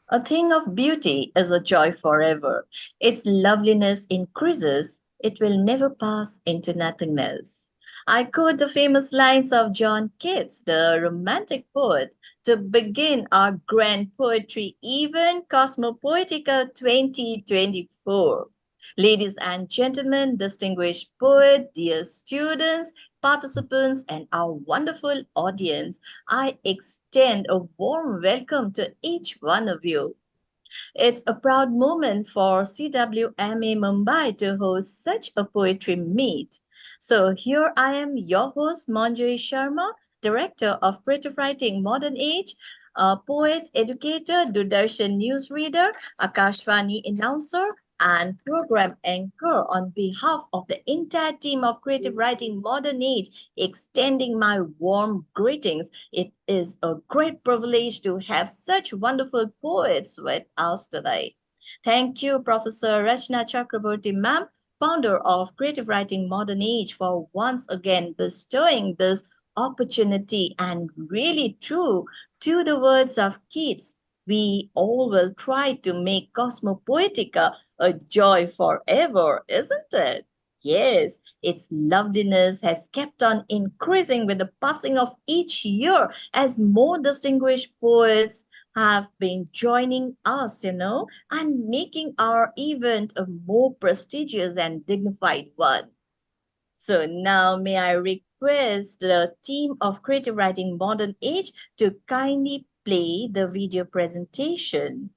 A thing of beauty is a joy forever. Its loveliness increases, it will never pass into nothingness. I quote the famous lines of John Keats, the romantic poet, to begin our grand poetry event Cosmopoetica 2024. Ladies and gentlemen, distinguished poet, dear students, participants, and our wonderful audience, I extend a warm welcome to each one of you. It's a proud moment for CWMA Mumbai to host such a poetry meet. So here I am, your host, Manjari Sharma, Director of Creative Writing Modern Age, a poet, educator, Doordarshan newsreader, Akashvani announcer, and program anchor on behalf of the entire team of Creative Writing Modern Age, extending my warm greetings. It is a great privilege to have such wonderful poets with us today. Thank you, Professor Rachna Chakraborty, ma'am, founder of Creative Writing Modern Age, for once again bestowing this opportunity. And really true to the words of Keats, we all will try to make Cosmopoetica a joy forever, isn't it? Yes, its loveliness has kept on increasing with the passing of each year as more distinguished poets have been joining us, and making our event a more prestigious and dignified one. So now may I request the team of Creative Writing Modern Age to kindly play the video presentation.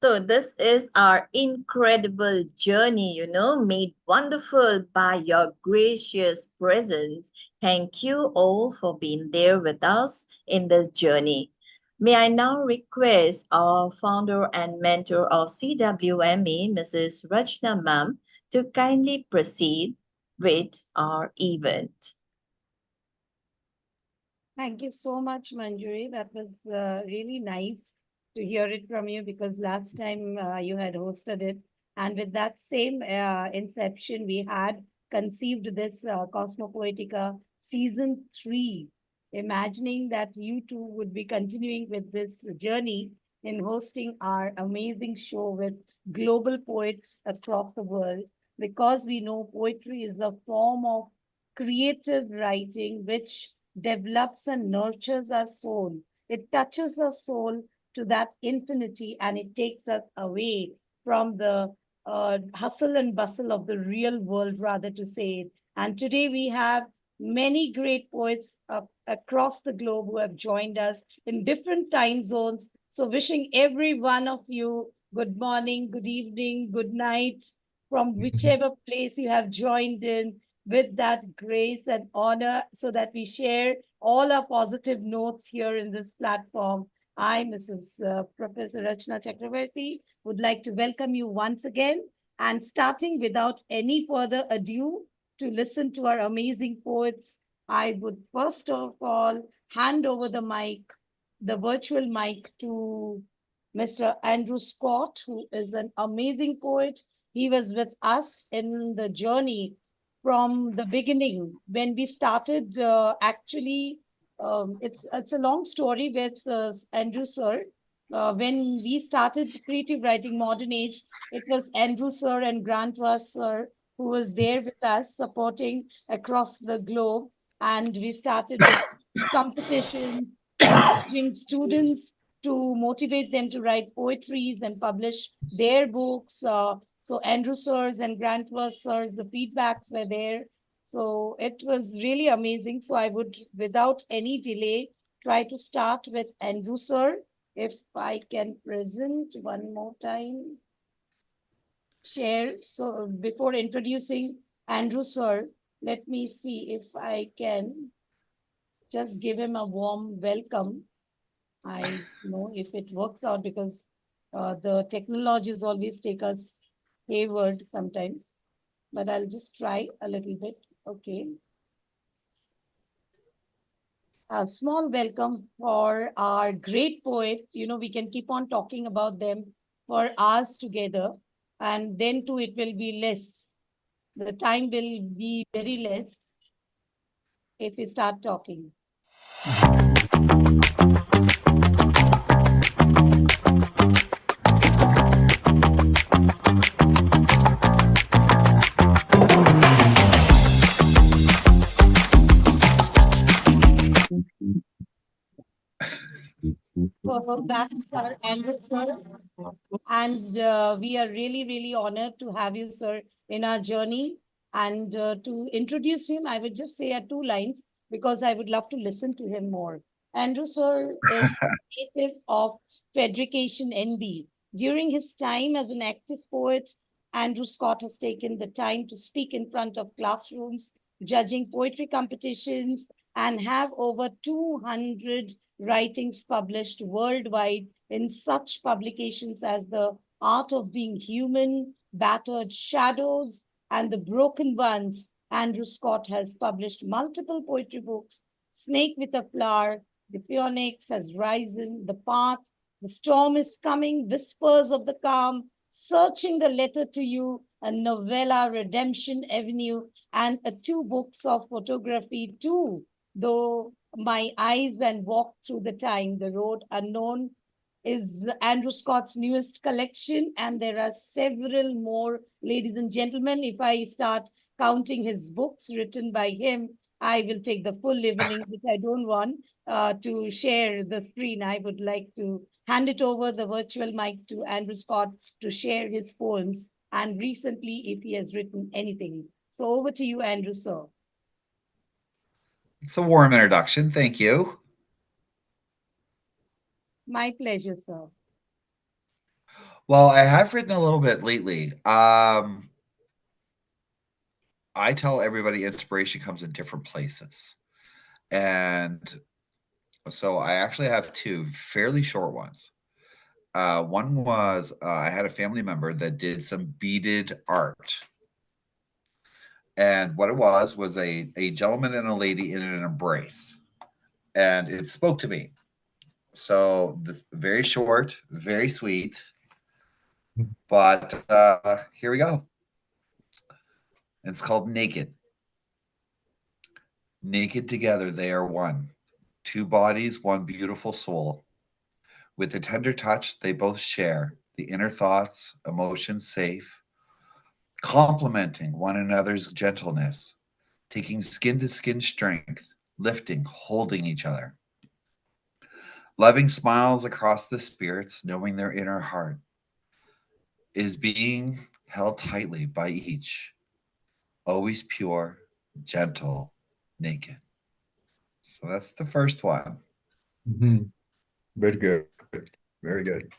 So, this is our incredible journey, made wonderful by your gracious presence. Thank you all for being there with us in this journey. May I now request our founder and mentor of CWME, Mrs. Rachna Ma'am, to kindly proceed with our event. Thank you so much, Manjuri. That was really nice to hear it from you because last time you had hosted it. And with that same inception, we had conceived this Cosmopoetica season 3, imagining that you two would be continuing with this journey in hosting our amazing show with global poets across the world because we know poetry is a form of creative writing which develops and nurtures our soul. It touches our soul to that infinity and it takes us away from the hustle and bustle of the real world, rather to say it. And today we have many great poets across the globe who have joined us in different time zones. So, wishing every one of you good morning, good evening, good night from whichever place you have joined in with that grace and honor so that we share all our positive notes here in this platform. I, Mrs. Professor Rachna Chakravarti, would like to welcome you once again and starting without any further ado to listen to our amazing poets, I would first of all hand over the virtual mic to Mr. Andrew Scott, who is an amazing poet. He was with us in the journey from the beginning when we started. It's a long story with Andrew sir. When we started creative writing modern age, it was Andrew sir and Grantwas sir who was there with us supporting across the globe, and we started with competitions, encouraging students to motivate them to write poetries and publish their books. So Andrew sirs and Grantworth sirs, the feedbacks were there. So it was really amazing. So I would, without any delay, try to start with Andrew sir. If I can present one more time, share. So before introducing Andrew sir, let me see if I can just give him a warm welcome. I know if it works out because the technologies always take us hayward sometimes, but I'll just try a little bit. Okay. A small welcome for our great poet. You know, we can keep on talking about them for hours together, and then too it will be less. The time will be very less if we start talking. So that's our Andrew sir. And we are really, really honored to have you, sir, in our journey. And to introduce him, I would just say two lines because I would love to listen to him more. Andrew, sir, is native of Frederication, NB. During his time as an active poet, Andrew Scott has taken the time to speak in front of classrooms, judging poetry competitions, and have over 200 writings published worldwide in such publications as The Art of Being Human, Battered Shadows, and The Broken Ones. Andrew Scott has published multiple poetry books: Snake with a Flower, The Phoenix Has Risen, The Path, The Storm is Coming, Whispers of the Calm, Searching the Letter to You, a novella, Redemption Avenue, and two books of photography too. Though My Eyes and Walk Through the Time, The Road Unknown, is Andrew Scott's newest collection, and there are several more, ladies and gentlemen. If I start counting his books written by him, I will take the full evening, which I don't want to share the screen. I would like to hand it over the virtual mic to Andrew Scott to share his poems and recently if he has written anything. So over to you, Andrew, sir. It's a warm introduction. Thank you. My pleasure, sir. Well, I have written a little bit lately. I tell everybody inspiration comes in different places. And So I actually have two fairly short ones. One was I had a family member that did some beaded art. And what it was a gentleman and a lady in an embrace. And it spoke to me. So this very short, very sweet, but here we go. It's called Naked. Naked together, they are one. Two bodies, one beautiful soul. With a tender touch, they both share the inner thoughts, emotions safe, complementing one another's gentleness, taking skin to skin strength, lifting, holding each other. Loving smiles across the spirits, knowing their inner heart is being held tightly by each, always pure, gentle, naked. So that's the first one. Mhm. Very good. Very good.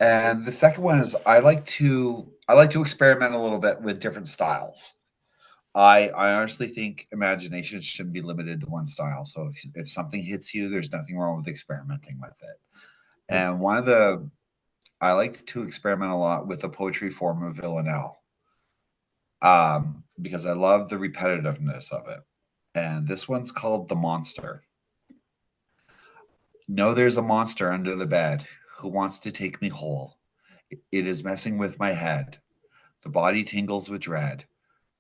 And the second one is I like to experiment a little bit with different styles. I honestly think imagination shouldn't be limited to one style. So if something hits you, there's nothing wrong with experimenting with it. And one of the I like to experiment a lot with the poetry form of Villanelle, because I love the repetitiveness of it. And this one's called The Monster. Know there's a monster under the bed who wants to take me whole. It is messing with my head. The body tingles with dread.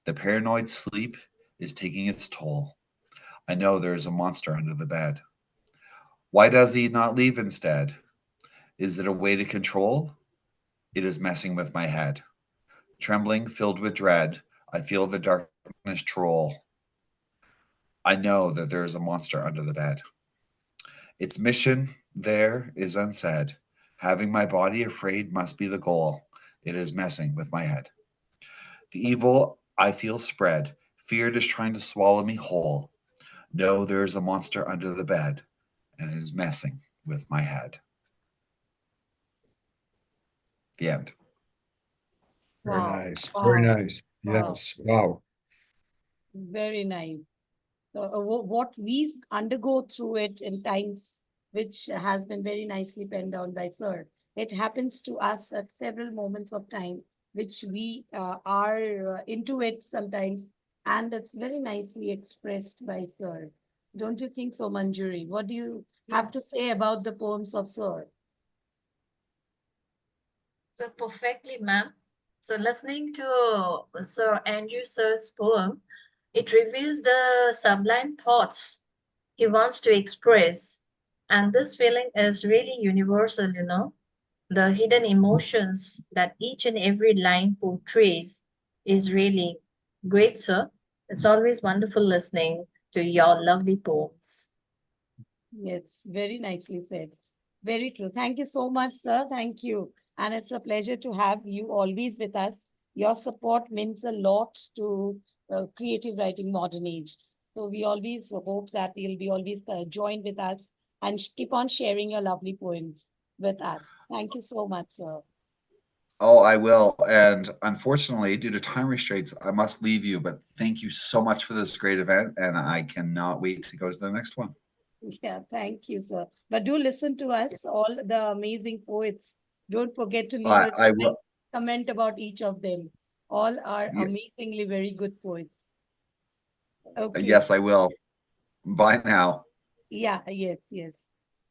The paranoid sleep is taking its toll. I know there is a monster under the bed. Why does he not leave instead? Is it a way to control? It is messing with my head. Trembling, filled with dread, I feel the darkness troll. I know that there is a monster under the bed. Its mission there is unsaid. Having my body afraid must be the goal. It is messing with my head. The evil I feel spread. Fear is trying to swallow me whole. No, there is a monster under the bed, and it is messing with my head. The end. Very Wow, nice. Very wow, nice. wow. Yes. Wow. Very nice. So, what we undergo through it in times, which has been very nicely penned down by Sir. It happens to us at several moments of time, which we are into it sometimes, and that's very nicely expressed by Sir. Don't you think so, Manjuri? What do you have to say about the poems of Sir? So perfectly, ma'am. So listening to Sir Andrew Sir's poem, it reveals the sublime thoughts he wants to express. And this feeling is really universal, you know. The hidden emotions that each and every line portrays is really great, sir. It's always wonderful listening to your lovely poems. Yes, very nicely said. Very true. Thank you so much, sir. Thank you. And it's a pleasure to have you always with us. Your support means a lot to creative writing modern age. So we always hope that you'll be always joined with us and keep on sharing your lovely poems with us. Thank you so much, sir. Oh, I will. And unfortunately, due to time restraints, I must leave you. But thank you so much for this great event. And I cannot wait to go to the next one. Yeah, thank you, sir. But do listen to us, all the amazing poets. Don't forget to leave I, a I will. comment about each of them. All are Ye- amazingly very good poets. Okay. Yes, I will. Bye now. Yeah, yes, yes.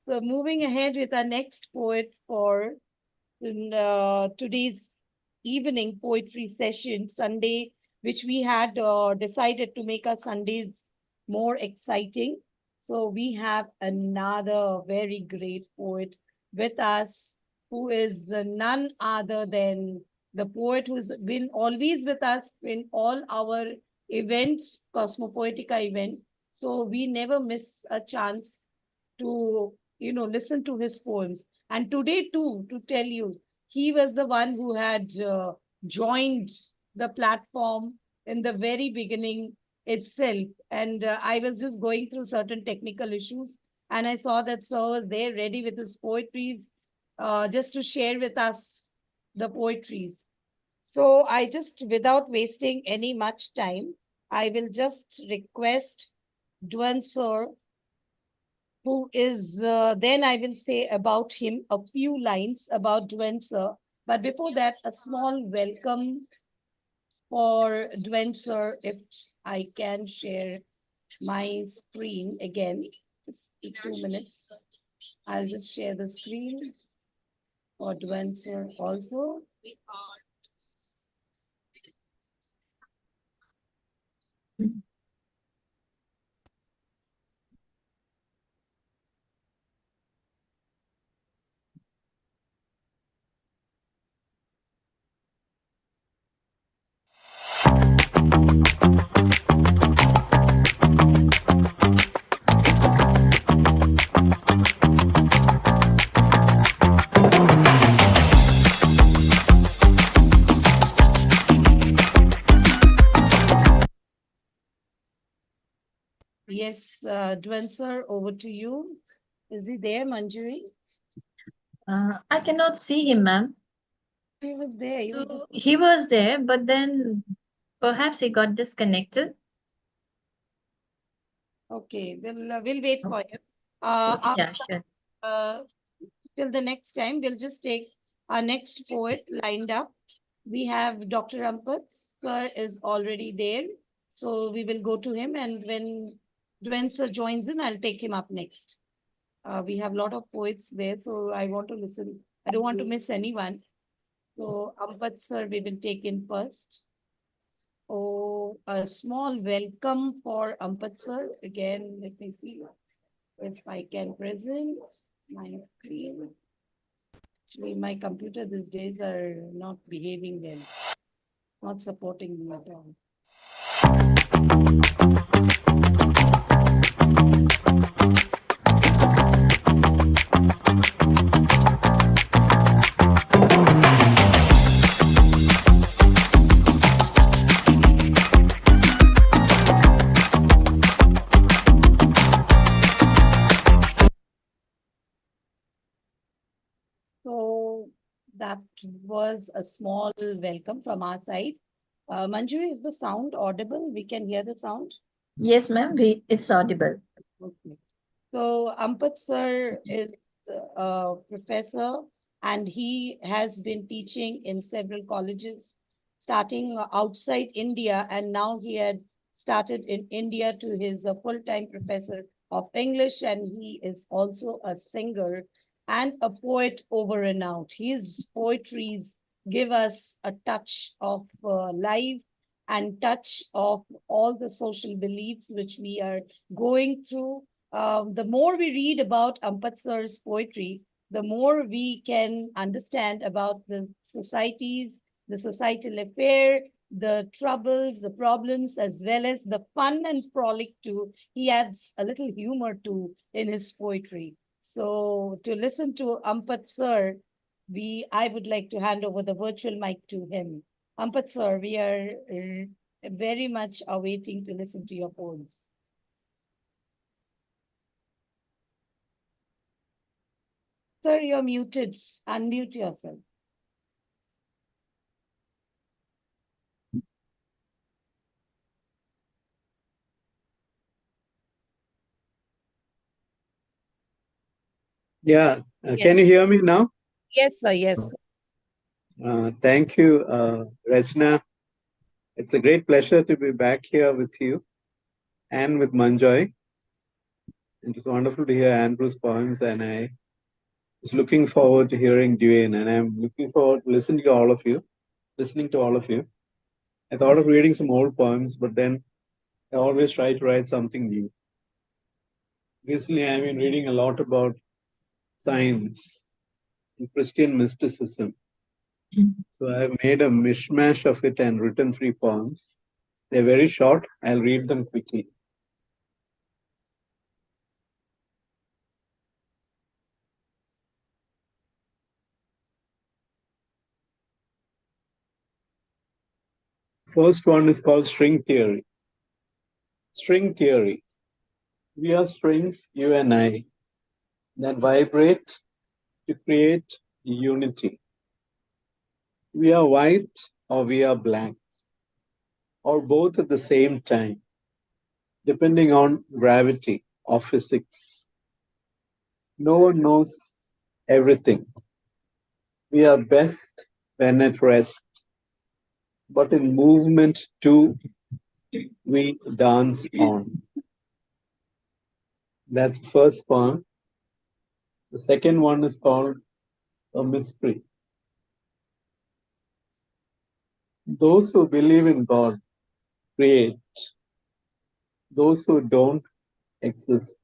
So moving ahead with our next poet for today's evening poetry session, Sunday, which we had decided to make our Sundays more exciting. So we have another very great poet with us, who is none other than the poet who's been always with us in all our events, Cosmopoetica event. So we never miss a chance to, listen to his poems. And today, too, to tell you, he was the one who had joined the platform in the very beginning itself. And I was just going through certain technical issues, and I saw that Sir was there ready with his poetries, just to share with us the poetries. So I just, without wasting any much time, I will just request Dwan Sir who is, then I will say about him a few lines about Dwen sir. But before that, a small welcome for Dwen sir, if I can share my screen again. Just 2 minutes. I'll just share the screen for Dwen sir also. Yes, Dwen sir, over to you. Is he there, Manjuri? I cannot see him, ma'am. He was there. He was So he was there, but then perhaps he got disconnected. okay. We'll wait Oh, for him. yeah, sure. Uh, till the next time, we'll just take our next poet lined up. We have Dr. Ampat, sir is already there. So we will go to him, and when Dwen sir joins in, I'll take him up next. We have a lot of poets there, so I want to listen. I don't want to miss anyone. So Ampat sir, we will take in first. Oh, a small welcome for Ampat sir. Again, let me see if I can present my screen. Actually, my computer these days are not behaving well, not supporting me at all. So that was a small welcome from our side. Manju, is the sound audible? We can hear the sound. Yes, ma'am. It's audible. Okay. So Ampat sir is a professor and he has been teaching in several colleges, starting outside India, and now he had started in India to his full-time professor of English, and he is also a singer and a poet over and out. His poetries give us a touch of life and touch of all the social beliefs which we are going through. The more we read about Ampat sir's poetry, the more we can understand about the societies, the societal affair, the troubles, the problems, as well as the fun and frolic too. He adds a little humor too in his poetry. So to listen to Ampat sir, I would like to hand over the virtual mic to him. Ampat sir, we are very much awaiting to listen to your poems. Sir, you're muted. Unmute yourself. Yeah, Yes. can you hear me now? Yes, sir. Yes. Thank you, Rachna. It's a great pleasure to be back here with you and with Manjoy. It was wonderful to hear Andrew's poems, and I was looking forward to hearing Duane, and I'm looking forward to listening to all of you. I thought of reading some old poems, but then I always try to write something new. Recently, I've been reading a lot about science and Christian mysticism. So I've made a mishmash of it and written 3 poems. They're very short. I'll read them quickly. First one is called string theory. String theory. We are strings, you and I, that vibrate to create unity. We are white or we are black, or both at the same time, depending on gravity or physics. No one knows everything. We are best when at rest, but in movement too we dance on. That's the first poem. The second one is called A Mystery. Those who believe in God create, those who don't exist.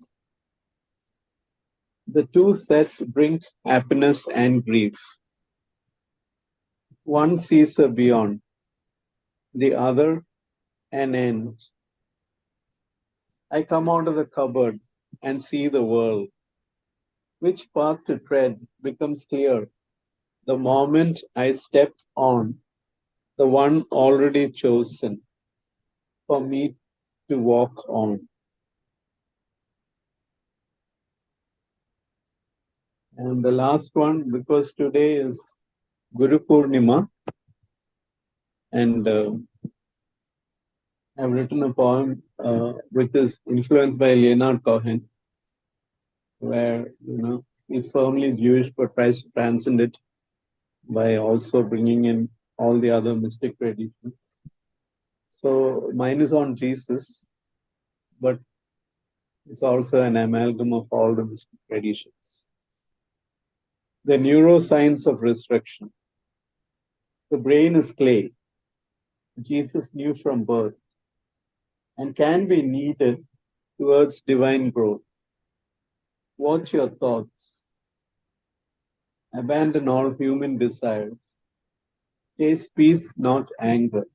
The two sets bring happiness and grief. One sees a beyond, the other an end. I come out of the cupboard and see the world. Which path to tread becomes clear the moment I step on the one already chosen for me to walk on. And the last one, because today is Guru Purnima, and I've written a poem which is influenced by Leonard Cohen, where he's firmly Jewish but tries to transcend it by also bringing in all the other mystic traditions. So mine is on Jesus, but it's also an amalgam of all the mystic traditions. The neuroscience of resurrection. The brain is clay. Jesus knew from birth and can be kneaded towards divine growth. Watch your thoughts. Abandon all human desires. Taste peace, not anger,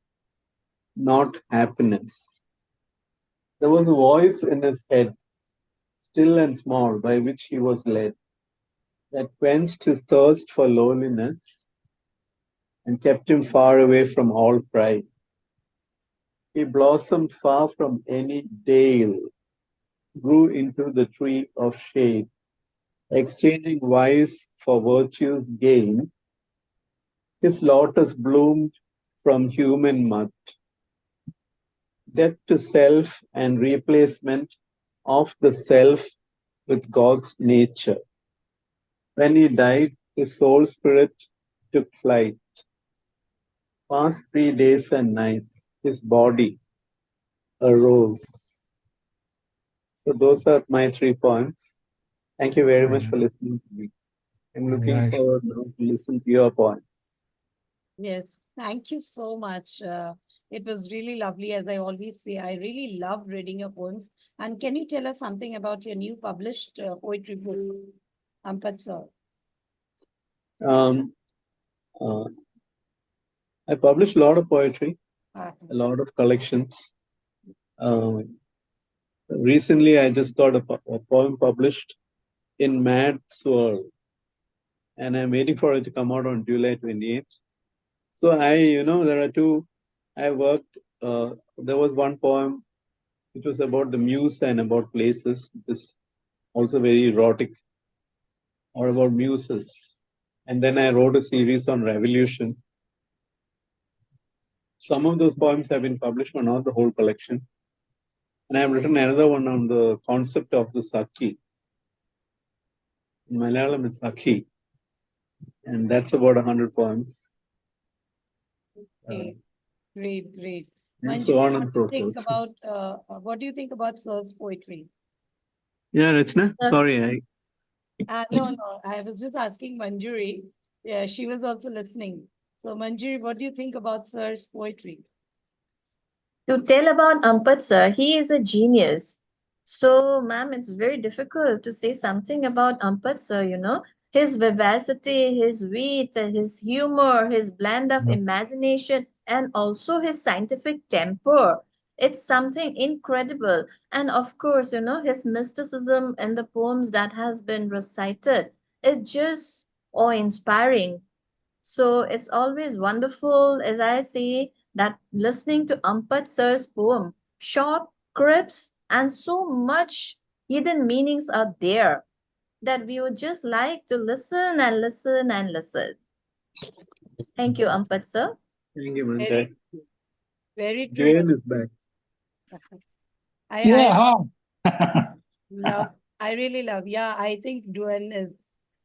not happiness. There was a voice in his head, still and small, by which he was led, that quenched his thirst for lowliness and kept him far away from all pride. He blossomed far from any dale, grew into the tree of shade, exchanging vice for virtue's gain. His lotus bloomed from human mud. Death to self and replacement of the self with God's nature. When he died, his soul spirit took flight. Past 3 days and nights, his body arose. So those are my 3 poems. Thank you very much for listening to me. I'm Very looking nice. forward now to listen to your poem. Yes, thank you so much. It was really lovely. As I always say, I really love reading your poems. And can you tell us something about your new published poetry book, Ampat sir? Um, uh, I publish a lot of poetry, Ah, a lot of collections. Recently, I just got a poem published in Mad Swirl, and I'm waiting for it to come out on July 28th. So there are two. I worked. There was one poem which was about the muse and about places. It is also very erotic, or about muses. And then I wrote a series on revolution. Some of those poems have been published, but not the whole collection. And I have written another one on the concept of the Sakhi. In Malayalam, it's Sakhi. And that's about 100 poems. okay, great, great. And Manju, so on what and do you so think forth. about what do you think about sir's poetry? Yeah, Rachna, Uh, sorry. No, no, I was just asking Manjuri. Yeah, she was also listening. So, Manjuri, what do you think about sir's poetry? To tell about Ampat sir, he is a genius. So, ma'am, it's very difficult to say something about Ampat sir. His vivacity, his wit, his humor, his blend of imagination, and also his scientific temper. It's something incredible. And of course, his mysticism in the poems that has been recited is just awe-inspiring. So it's always wonderful, as I say, that listening to Ampat sir's poem, short, crisp, and so much hidden meanings are there that we would just like to listen and listen and listen. Thank you, Ampat sir. Thank you, Very, Manjai. very true. Jane is back. I Yeah, huh? love I really love. Yeah, I think Duen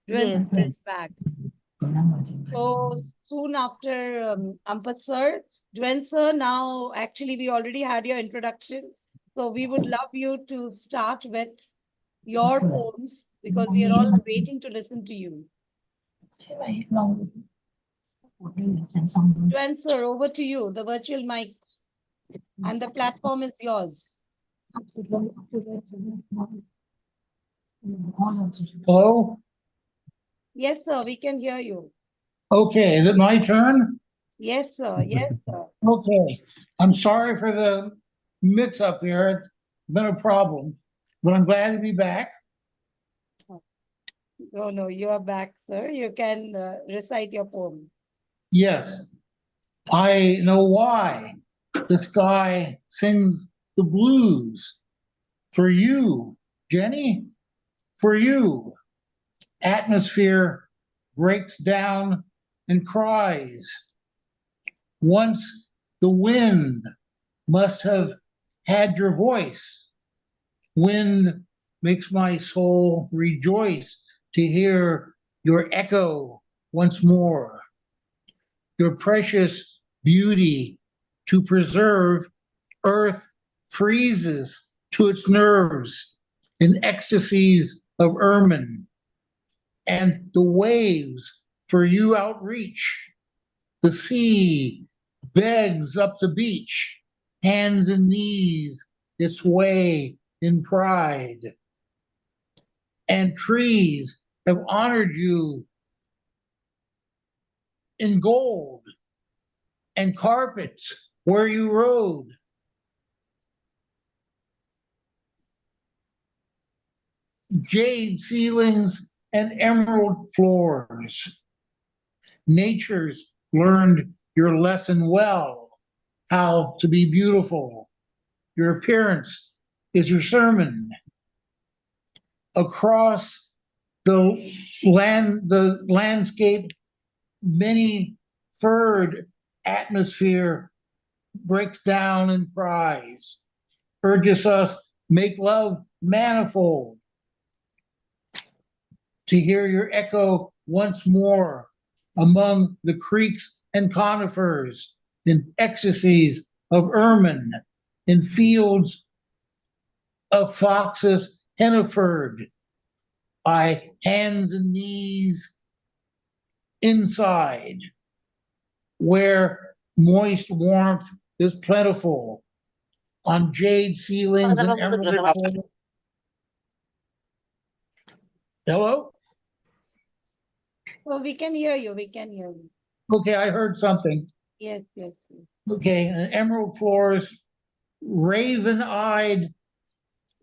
Yes. sir is back. So soon after Ampat sir, Duen sir, now actually we already had your introduction. So we would love you to start with your poems because we are all waiting to listen to you. Duen sir, over to you. The virtual mic and the platform is yours. Hello? Yes, sir, we can hear you. Okay, is it my turn? Yes, sir. Yes, sir. Okay, I'm sorry for the mix-up here. It's been a problem, but I'm glad to be back. No, no, you are back, sir. You can recite your poem. Yes, I know why this guy sings the blues. For you, Jenny, for you. Atmosphere breaks down and cries. Once the wind must have had your voice. Wind makes my soul rejoice to hear your echo once more. Your precious beauty to preserve, earth freezes to its nerves in ecstasies of ermine, and the waves for you outreach. The sea begs up the beach, hands and knees its way in pride. And trees have honored you in gold, and carpets where you rode. Jade ceilings and emerald floors. Nature's learned your lesson well, how to be beautiful. Your appearance is your sermon. Across the landscape, many furred atmosphere breaks down and cries, urges us make love manifold, to hear your echo once more among the creeks and conifers, in ecstasies of ermine, in fields of foxes henniford, by hands and knees inside, where moist warmth is plentiful, on jade ceilings and emerald floors. Hello? Oh, we can hear you. We can hear you. Okay, I heard something. Yes, yes, yes. Okay, emerald floors, raven-eyed,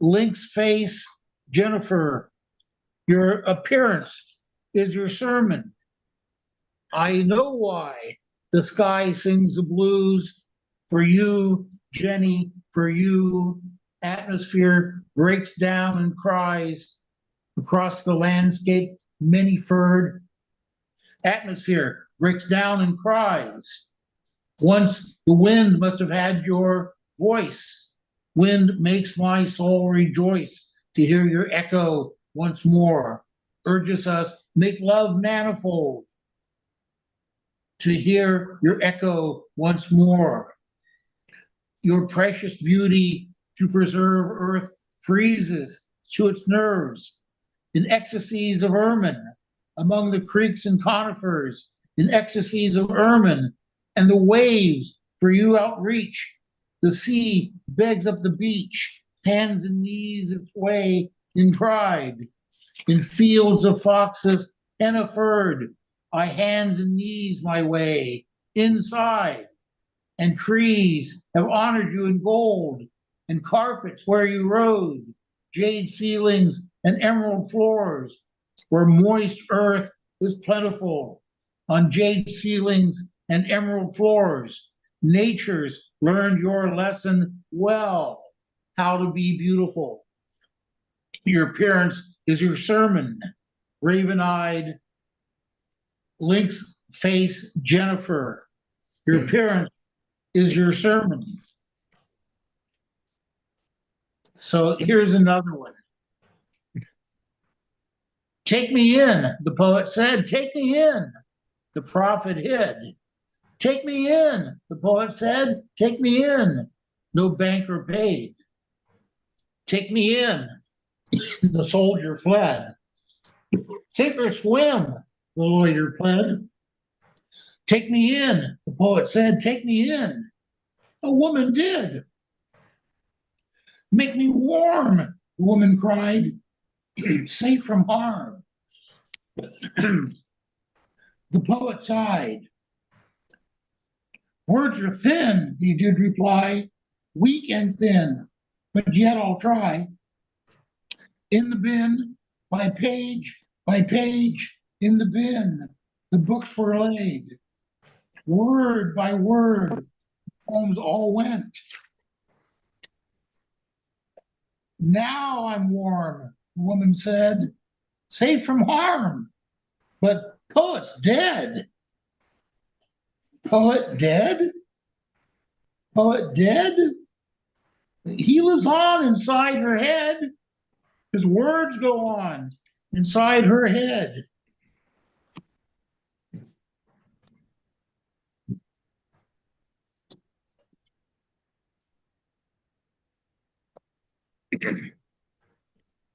lynx face, Jennifer, your appearance is your sermon. I know why the sky sings the blues for you, Jenny, for you. Atmosphere breaks down and cries across the landscape, many furred. Atmosphere breaks down and cries. Once the wind must have had your voice. Wind makes my soul rejoice to hear your echo once more. Urges us, make love manifold, to hear your echo once more. Your precious beauty to preserve earth freezes to its nerves in ecstasies of ermine among the creeks and conifers, in ecstasies of ermine, and the waves for you outreach. The sea begs up the beach, hands and knees its way in pride. In fields of foxes and a furred, I hands and knees my way inside, and trees have honored you in gold, and carpets where you rode, jade ceilings and emerald floors, where moist earth is plentiful, on jade ceilings and emerald floors. Nature's learned your lesson well, how to be beautiful. Your appearance is your sermon, raven-eyed, lynx face Jennifer. Your appearance is your sermon. So here's another one. Take me in, the poet said. Take me in. The prophet hid. Take me in, the poet said. Take me in. No banker paid. Take me in. The soldier fled. Sink or swim, the lawyer pled. Take me in, the poet said. Take me in. A woman did. Make me warm, the woman cried. Safe from harm. The poet sighed. Words are thin, he did reply. Weak and thin, but yet I'll try. In the bin, by page, in the bin, the books were laid. Word by word, poems all went. Now I'm warm, the woman said, safe from harm. But poet's dead. Poet dead? Poet dead? He lives on inside her head. His words go on inside her head.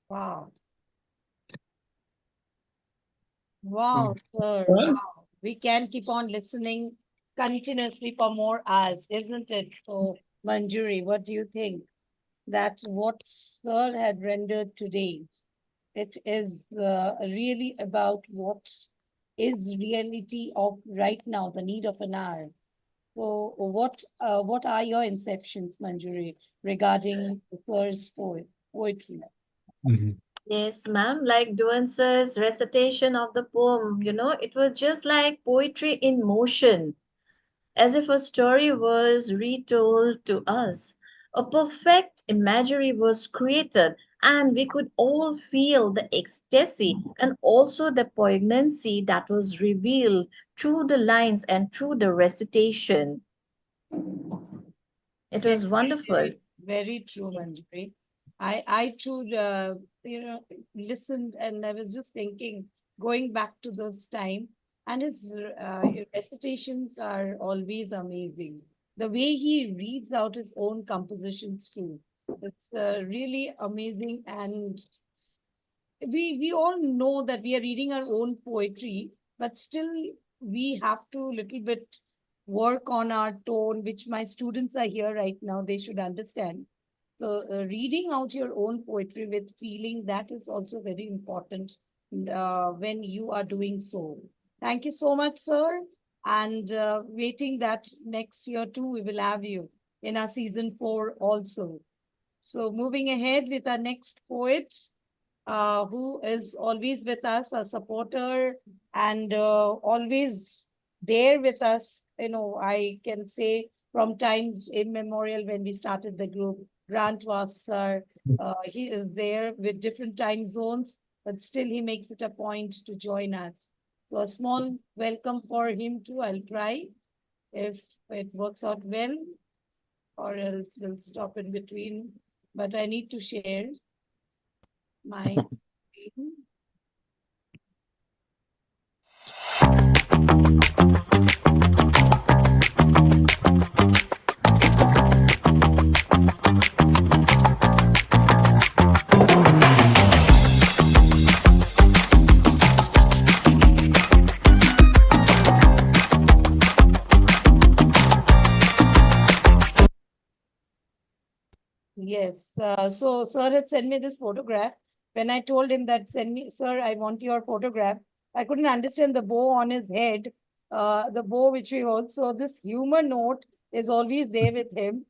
Wow. Wow, sir. Well, Wow. We can keep on listening continuously for more hours, isn't it? So, Manjuri, what do you think? That what sir had rendered today, it is really about what is reality of right now, the need of an hour. So, what are your inceptions, Manjuri, regarding the sir's poetry? Mhm. Yes, ma'am. Like Duans's recitation of the poem, it was just like poetry in motion, as if a story was retold to us. A perfect imagery was created, and we could all feel the ecstasy and also the poignancy that was revealed through the lines and through the recitation. It Yes, was wonderful. very true, Yes. Manjari. I too, listened and I was just thinking, going back to those time, and his recitations are always amazing. The way he reads out his own compositions too, it's really amazing. And we all know that we are reading our own poetry, but still we have to little bit work on our tone, which my students are here right now, they should understand. So reading out your own poetry with feeling, that is also very important when you are doing so. Thank you so much, sir. And waiting that next year too, we will have you in our season 4 also. So moving ahead with our next poet, who is always with us, a supporter, and always there with us. I can say from times immemorial when we started the group, Grant was sir. He is there with different time zones, but still he makes it a point to join us. So a small welcome for him too. I'll try if it works out well, or else we'll stop in between. But I need to share my screen. Yes. So sir had sent me this photograph. When I told him that send me, sir, I want your photograph. I couldn't understand the bow on his head. The bow which we hold. So this humor note is always there with him.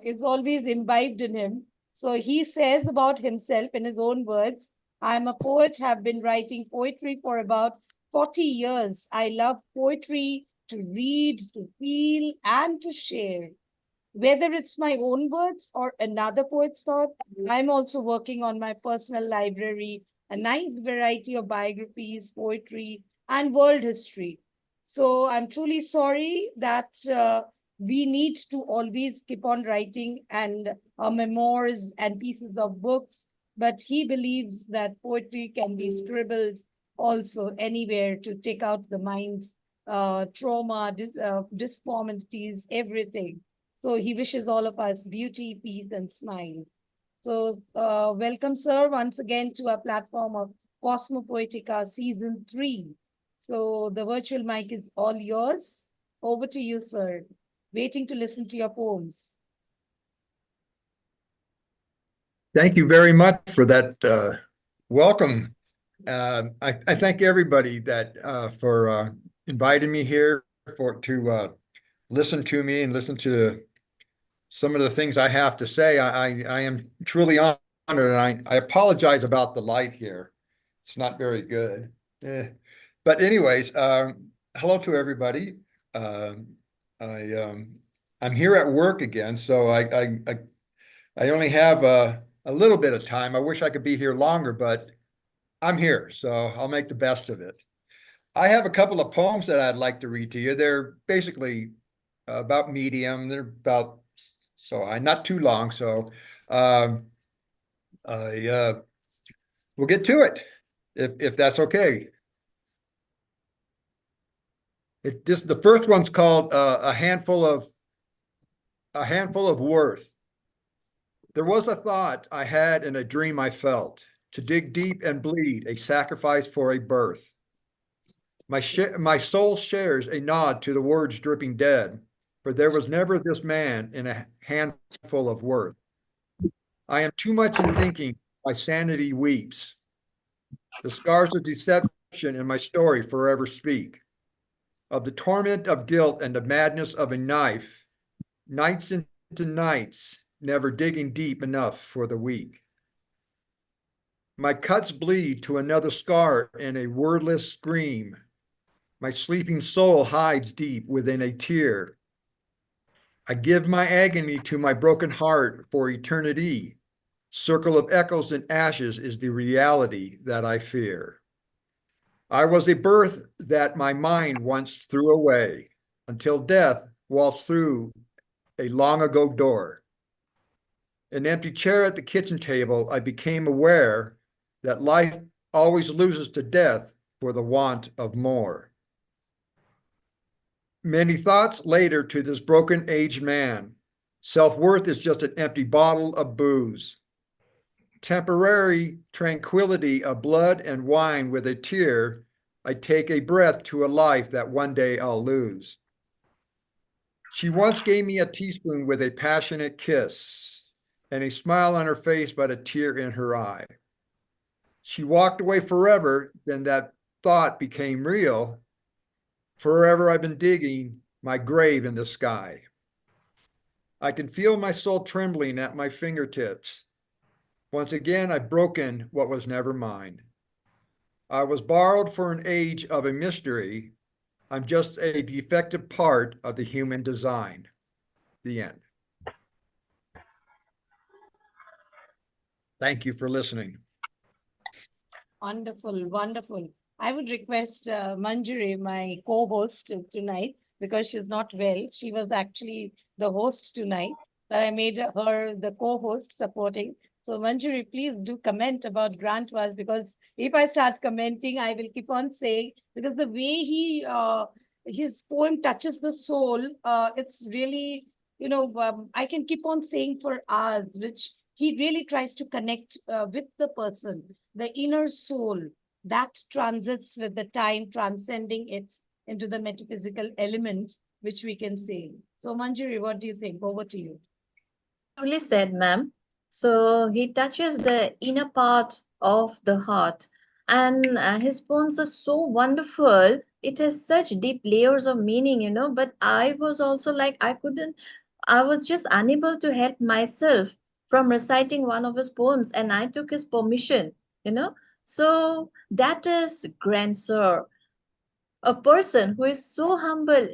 Is always imbibed in him. So he says about himself in his own words, I'm a poet, have been writing poetry for about 40 years. I love poetry to read, to feel, and to share. Whether it's my own words or another poet's thought, I'm also working on my personal library, a nice variety of biographies, poetry, and world history. So I'm truly sorry that we need to always keep on writing and memoirs and pieces of books. but he believes that poetry can be scribbled also anywhere to take out the mind's trauma, disformities, everything. So he wishes all of us beauty, peace, and smiles. So, welcome, sir, once again to our platform of Cosmopoetica Season 3. So, the virtual mic is all yours. Over to you, sir. Waiting to listen to your poems. Thank you very much for that welcome. I thank everybody that for inviting me here to listen to me and listen to some of the things I have to say. I am truly honored, and I apologize about the light here. It's not very good. But anyways, hello to everybody. I'm here at work again, so I only have a little bit of time. I wish I could be here longer, but I'm here, so I'll make the best of it. I have a couple of poems that I'd like to read to you. They're basically about medium. They're about not too long. So I we'll get to it if that's okay. The first one's called a handful of worth. There was a thought I had and a dream I felt, to dig deep and bleed, a sacrifice for a birth. My soul shares a nod to the words dripping dead, for there was never this man in a handful of worth. I am too much in thinking, my sanity weeps. The scars of deception in my story forever speak of the torment of guilt and the madness of a knife, nights into nights, never digging deep enough for the weak. My cuts bleed to another scar in a wordless scream. My sleeping soul hides deep within a tear. I give my agony to my broken heart for eternity. Circle of echoes and ashes is the reality that I fear. I was a birth that my mind once threw away until death waltzed through a long ago door. An empty chair at the kitchen table, I became aware that life always loses to death for the want of more. Many thoughts later to this broken aged man. Self-worth is just an empty bottle of booze. Temporary tranquility of blood and wine with a tear, I take a breath to a life that one day I'll lose. She once gave me a teaspoon with a passionate kiss and a smile on her face, but a tear in her eye. She walked away forever, then that thought became real. Forever I've been digging my grave in the sky. I can feel my soul trembling at my fingertips. Once again, I've broken what was never mine. I was borrowed for an age of a mystery. I'm just a defective part of the human design. The end. Thank you for listening. Wonderful, wonderful. I would request Manjari, my co-host tonight, because she's not well. She was actually the host tonight, but I made her the co-host supporting. So Manjari, please do comment about Grant was, because if I start commenting, I will keep on saying, because the way his poem touches the soul, it's really, I can keep on saying for hours, which he really tries to connect with the person, the inner soul that transits with the time, transcending it into the metaphysical element, which we can say. So, Manjari, what do you think? Over to you. Truly said, ma'am. So he touches the inner part of the heart, and his poems are so wonderful. It has such deep layers of meaning, But I was also like, I was just unable to help myself from reciting one of his poems, and I took his permission. So that is Grand Sir, a person who is so humble,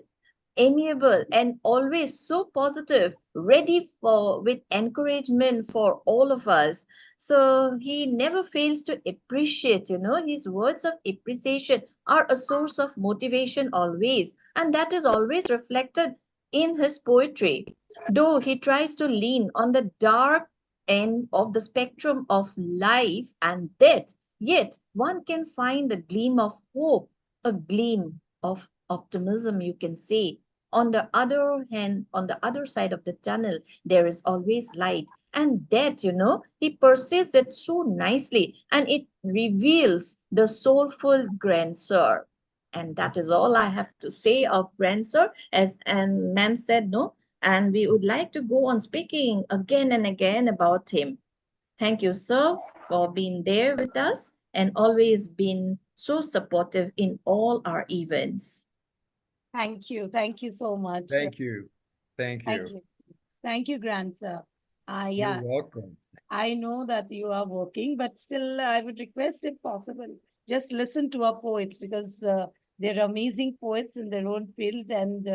amiable, and always so positive, ready for with encouragement for all of us. So he never fails to appreciate, his words of appreciation are a source of motivation always, and that is always reflected in his poetry. Though he tries to lean on the dark end of the spectrum of life and death, yet one can find a gleam of hope, a gleam of optimism, you can say. On the other hand, on the other side of the tunnel, there is always light. And that, he perceives it so nicely and it reveals the soulful grandeur. And that is all I have to say of grandeur, as and ma'am said, no, and we would like to go on speaking again and again about him. Thank you, sir, for being there with us and always being so supportive in all our events. Thank you. Thank you so much. Thank you. Thank Thank you. you. Thank you, grandson. You're Yeah, welcome. I know that you are working, but still, I would request, if possible, just listen to our poets because they're amazing poets in their own field, and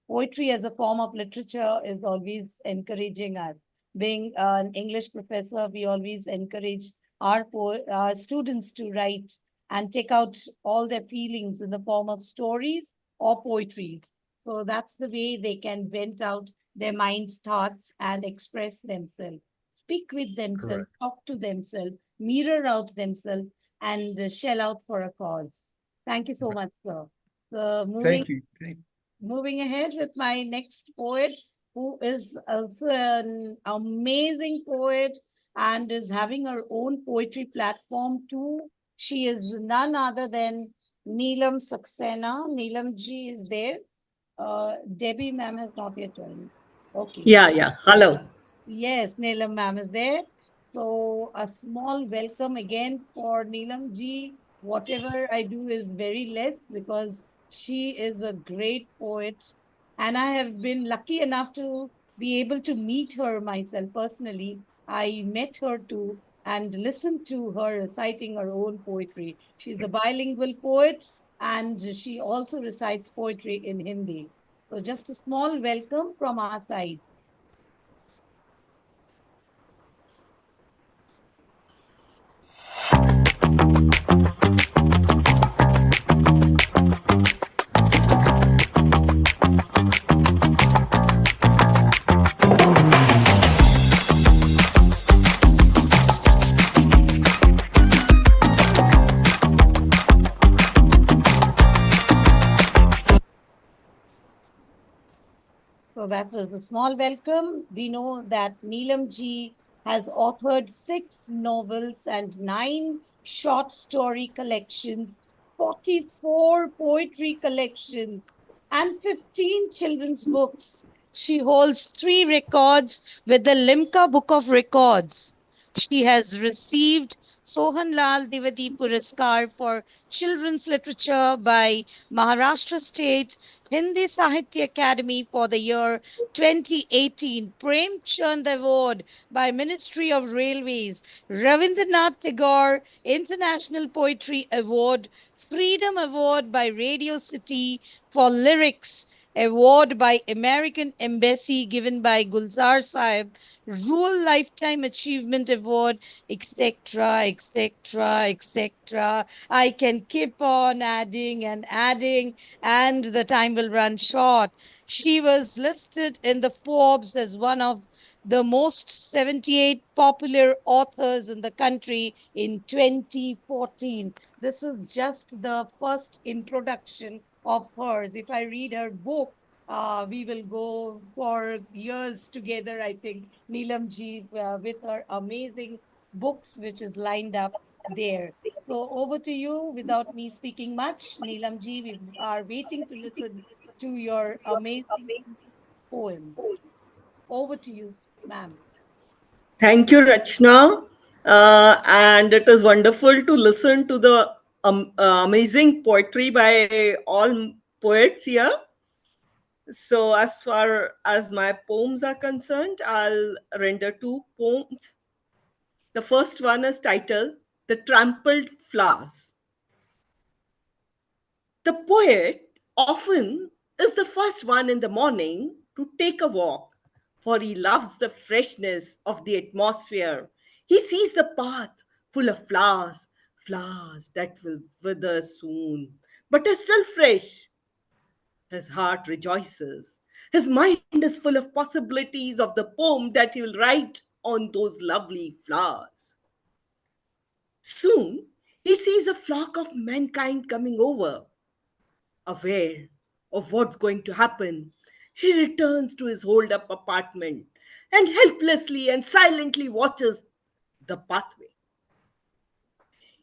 poetry as a form of literature is always encouraging us. Being an English professor, we always encourage our students to write and take out all their feelings in the form of stories or poetries. So that's the way they can vent out their mind's thoughts and express themselves, speak with themselves, Correct. talk to themselves, mirror out themselves, and shell out for a cause. Thank you so Right. much, sir. So Thank you. moving ahead with my next poet, who is also an amazing poet and is having her own poetry platform too. She is none other than Neelam Saxena. Neelam ji is there. Debbie ma'am has not yet joined. Okay. Yeah, yeah. Hello. Yes, Neelam ma'am is there. So a small welcome again for Neelam ji. Whatever I do is very less because she is a great poet. And I have been lucky enough to be able to meet her myself personally. I met her too and listened to her reciting her own poetry. She's a bilingual poet and she also recites poetry in Hindi. So just a small welcome from our side. So that was a small welcome. We know that Neelam ji has authored 6 novels and 9 short story collections, 44 poetry collections, and 15 children's books. She holds 3 records with the Limca Book of Records. She has received Sohan Lal Divadi Puraskar for children's literature by Maharashtra State Hindi Sahitya Academy for the year 2018, Prem Chand Award by Ministry of Railways, Ravindranath Tagore International Poetry Award, Freedom Award by Radio City for Lyrics, Award by American Embassy given by Gulzar Sahib, Rural Lifetime Achievement Award, etc., etc., etc. I can keep on adding and adding and the time will run short. She was listed in the Forbes as one of the most 78 popular authors in the country in 2014. This is just the first introduction of hers. If I read her book, we will go for years together, I think, Neelam ji, with her amazing books, which is lined up there. So over to you without me speaking much. Neelam ji, we are waiting to listen to your amazing poems. Over to you, ma'am. Thank you, Rachna. And it is wonderful to listen to the amazing poetry by all poets here. So, as far as my poems are concerned, I'll render 2 poems. The first one is titled The Trampled Flowers. The poet often is the first one in the morning to take a walk, for he loves the freshness of the atmosphere. He sees the path full of flowers, flowers that will wither soon, but are still fresh. His heart rejoices. His mind is full of possibilities of the poem that he will write. on those lovely flowers. Soon he sees a flock of mankind coming over. Aware of what's going to happen, he returns to his holed up apartment and helplessly and silently watches the pathway.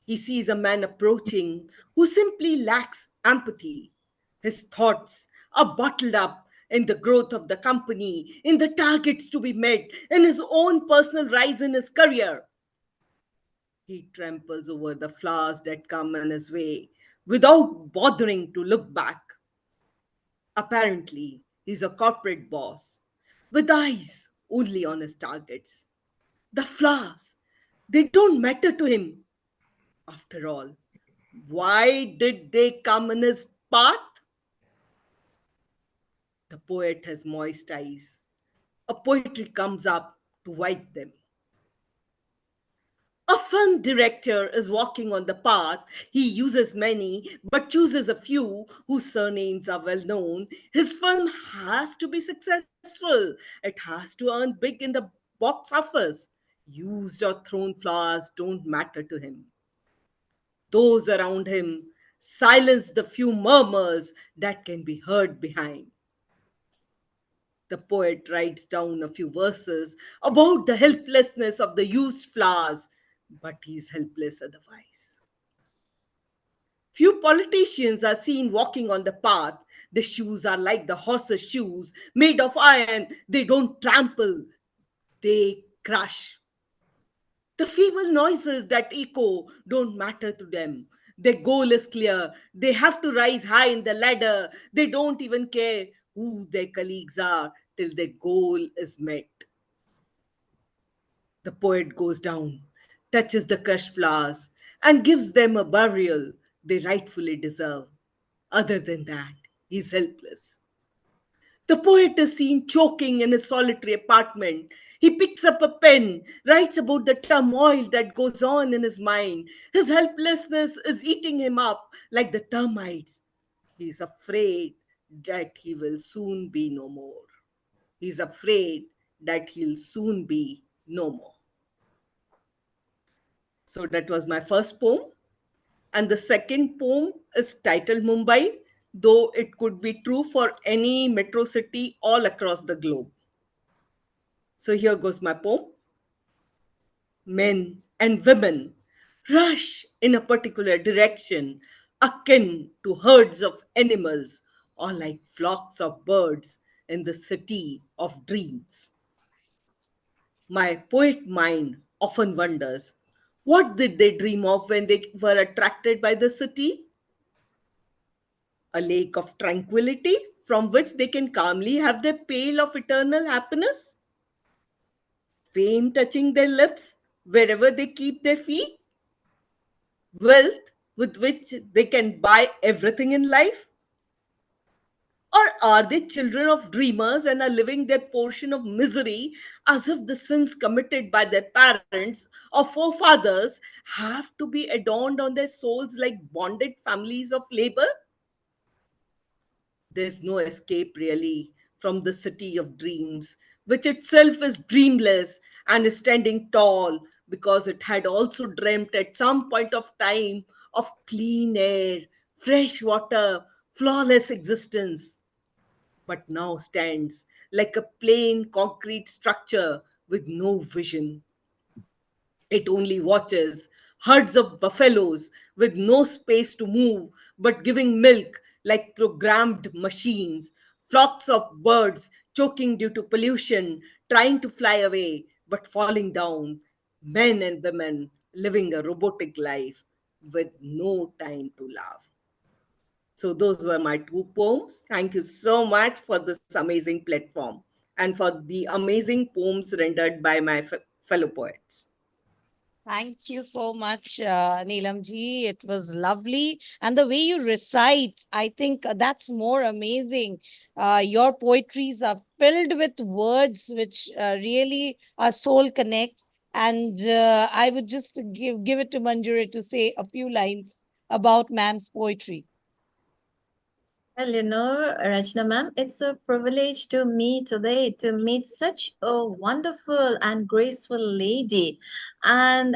He sees a man approaching who simply lacks empathy. His thoughts are bottled up in the growth of the company, in the targets to be met, in his own personal rise in his career. He tramples over the flowers that come in his way without bothering to look back. Apparently, he's a corporate boss with eyes only on his targets. The flowers, they don't matter to him. After all, why did they come in his path? The poet has moist eyes. A poetry comes up to wipe them. A film director is walking on the path. He uses many, but chooses a few whose surnames are well known. His film has to be successful. It has to earn big in the box office. Used or thrown flowers don't matter to him. Those around him silence the few murmurs that can be heard behind. The poet writes down a few verses about the helplessness of the used flowers, but he is helpless otherwise. Few politicians are seen walking on the path. Their shoes are like the horse's shoes, made of iron. They don't trample, they crush. The feeble noises that echo don't matter to them. Their goal is clear. They have to rise high in the ladder. They don't even care who their colleagues are till their goal is met. The poet goes down, touches the crushed flowers, and gives them a burial they rightfully deserve. Other than that, he's helpless. The poet is seen choking in his solitary apartment. He picks up a pen, writes about the turmoil that goes on in his mind. His helplessness is eating him up like the termites. He is afraid that he will soon be no more. He is afraid that he'll soon be no more. So that was my first poem. And the second poem is titled Mumbai, though it could be true for any metro city all across the globe. So here goes my poem. Men and women rush in a particular direction, akin to herds of animals or like flocks of birds in the city of dreams. My poet mind often wonders, what did they dream of when they were attracted by the city? A lake of tranquility from which they can calmly have their pail of eternal happiness? Fame touching their lips wherever they keep their feet? Wealth with which they can buy everything in life? Or are they children of dreamers and are living their portion of misery as if the sins committed by their parents or forefathers have to be adorned on their souls like bonded families of labor? There's no escape really from the city of dreams, which itself is dreamless and is standing tall because it had also dreamt at some point of time of clean air, fresh water, flawless existence, but now stands like a plain concrete structure with no vision. It only watches herds of buffaloes with no space to move but giving milk like programmed machines, flocks of birds choking due to pollution, trying to fly away but falling down, men and women living a robotic life with no time to love. So, those were my two poems. Thank you so much for this amazing platform and for the amazing poems rendered by my fellow poets. Thank you so much, Neelam ji. It was lovely. And the way you recite, I think that's more amazing. Your poetries are filled with words which really our soul connect. And I would just give it to Manjuri to say a few lines about ma'am's poetry. Well, Rachna ma'am, it's a privilege to me today to meet such a wonderful and graceful lady. And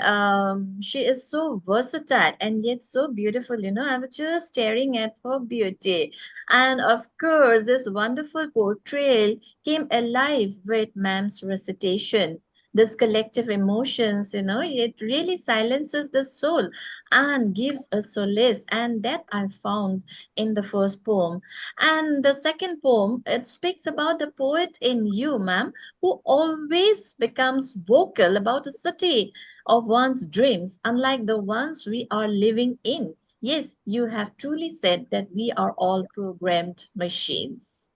she is so versatile and yet so beautiful. I was just staring at her beauty. And of course, this wonderful portrayal came alive with ma'am's recitation. This collective emotions, it really silences the soul and gives a solace. And that I found in the first poem. And the second poem, it speaks about the poet in you, ma'am, who always becomes vocal about a city of one's dreams, unlike the ones we are living in. Yes, you have truly said that we are all programmed machines.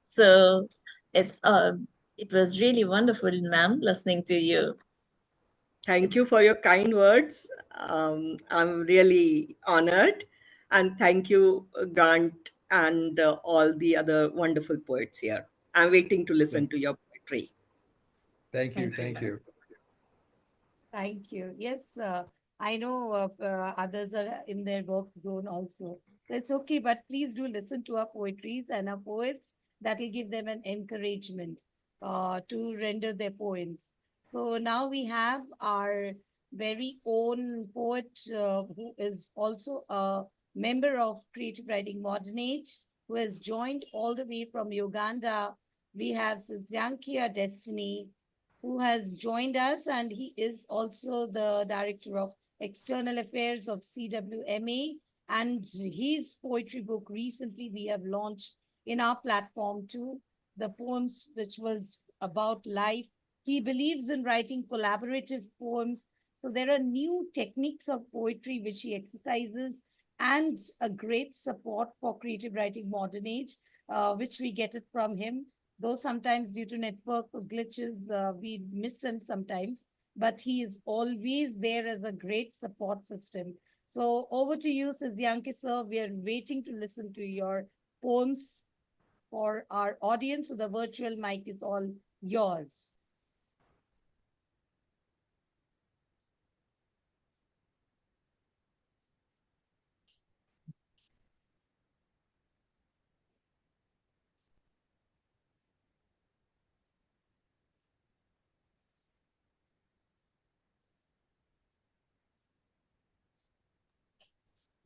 So it's it was really wonderful, ma'am, listening to you. Thank It's you for your kind words. I'm really honored. And thank you, Grant, and all the other wonderful poets here. I'm waiting to listen to your poetry. Thank you. Thank you. Thank you. Thank you. Yes, I know others are in their work zone also. So it's okay, but please do listen to our poetries and our poets. That will give them an encouragement to render their poems. So now we have our very own poet who is also a member of Creative Writing Modern Age, who has joined all the way from Uganda. We have Sizankia Destiny, who has joined us, and he is also the Director of External Affairs of CWMA. And his poetry book recently we have launched in our platform too, the poems which was about life. He believes in writing collaborative poems. So there are new techniques of poetry which he exercises, and a great support for creative writing modern age, which we get it from him, though sometimes due to network glitches, we miss him sometimes, but he is always there as a great support system. So over to you, Sizyanki sir. We are waiting to listen to your poems for our audience. So the virtual mic is all yours.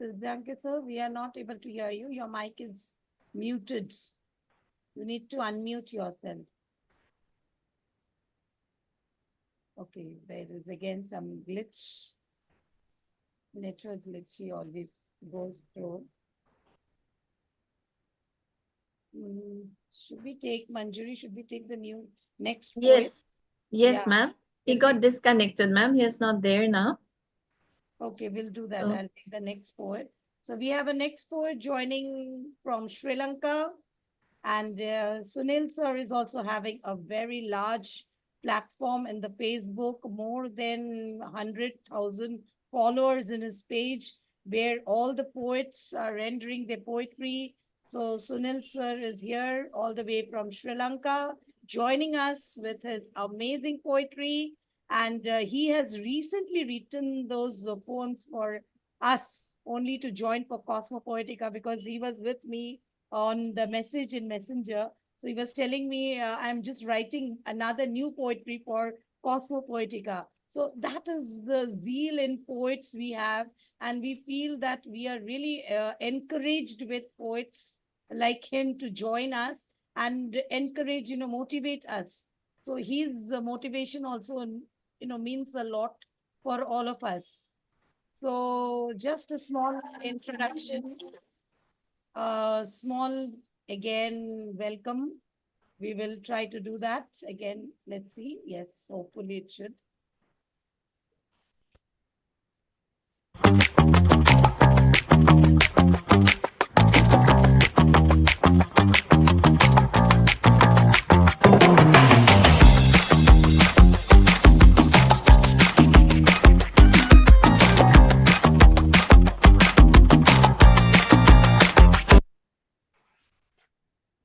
Sizyanki sir, we are not able to hear you. Your mic is muted. You need to unmute yourself. Okay, there is again some glitch. Network glitch he always goes through. Should we take Manjuri? Should we take the new next poet? yes, yes, Yeah, ma'am. He we'll got take, disconnected, ma'am. He is not there now. okay, we'll do that. So I'll take the next poet. So we have a next poet joining from Sri Lanka. And Sunil sir is also having a very large platform in the Facebook, more than 100,000 followers in his page, where all the poets are rendering their poetry. So Sunil sir is here all the way from Sri Lanka, joining us with his amazing poetry. And he has recently written those poems for us only to join for Cosmopoetica, because he was with me on the message in Messenger. So he was telling me, I'm just writing another new poetry for Cosmopoetica. So that is the zeal in poets we have. And we feel that we are really encouraged with poets like him to join us and encourage, motivate us. So his motivation also, means a lot for all of us. So just a small introduction, small, again, welcome. We will try to do that again. Let's see. Yes, hopefully it should.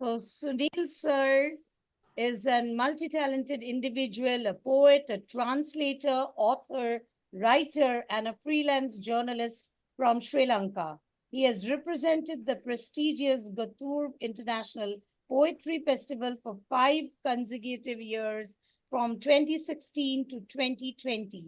So Sunil sir is a multi-talented individual, a poet, a translator, author, writer, and a freelance journalist from Sri Lanka. He has represented the prestigious Gatur International Poetry Festival for 5 consecutive years from 2016 to 2020.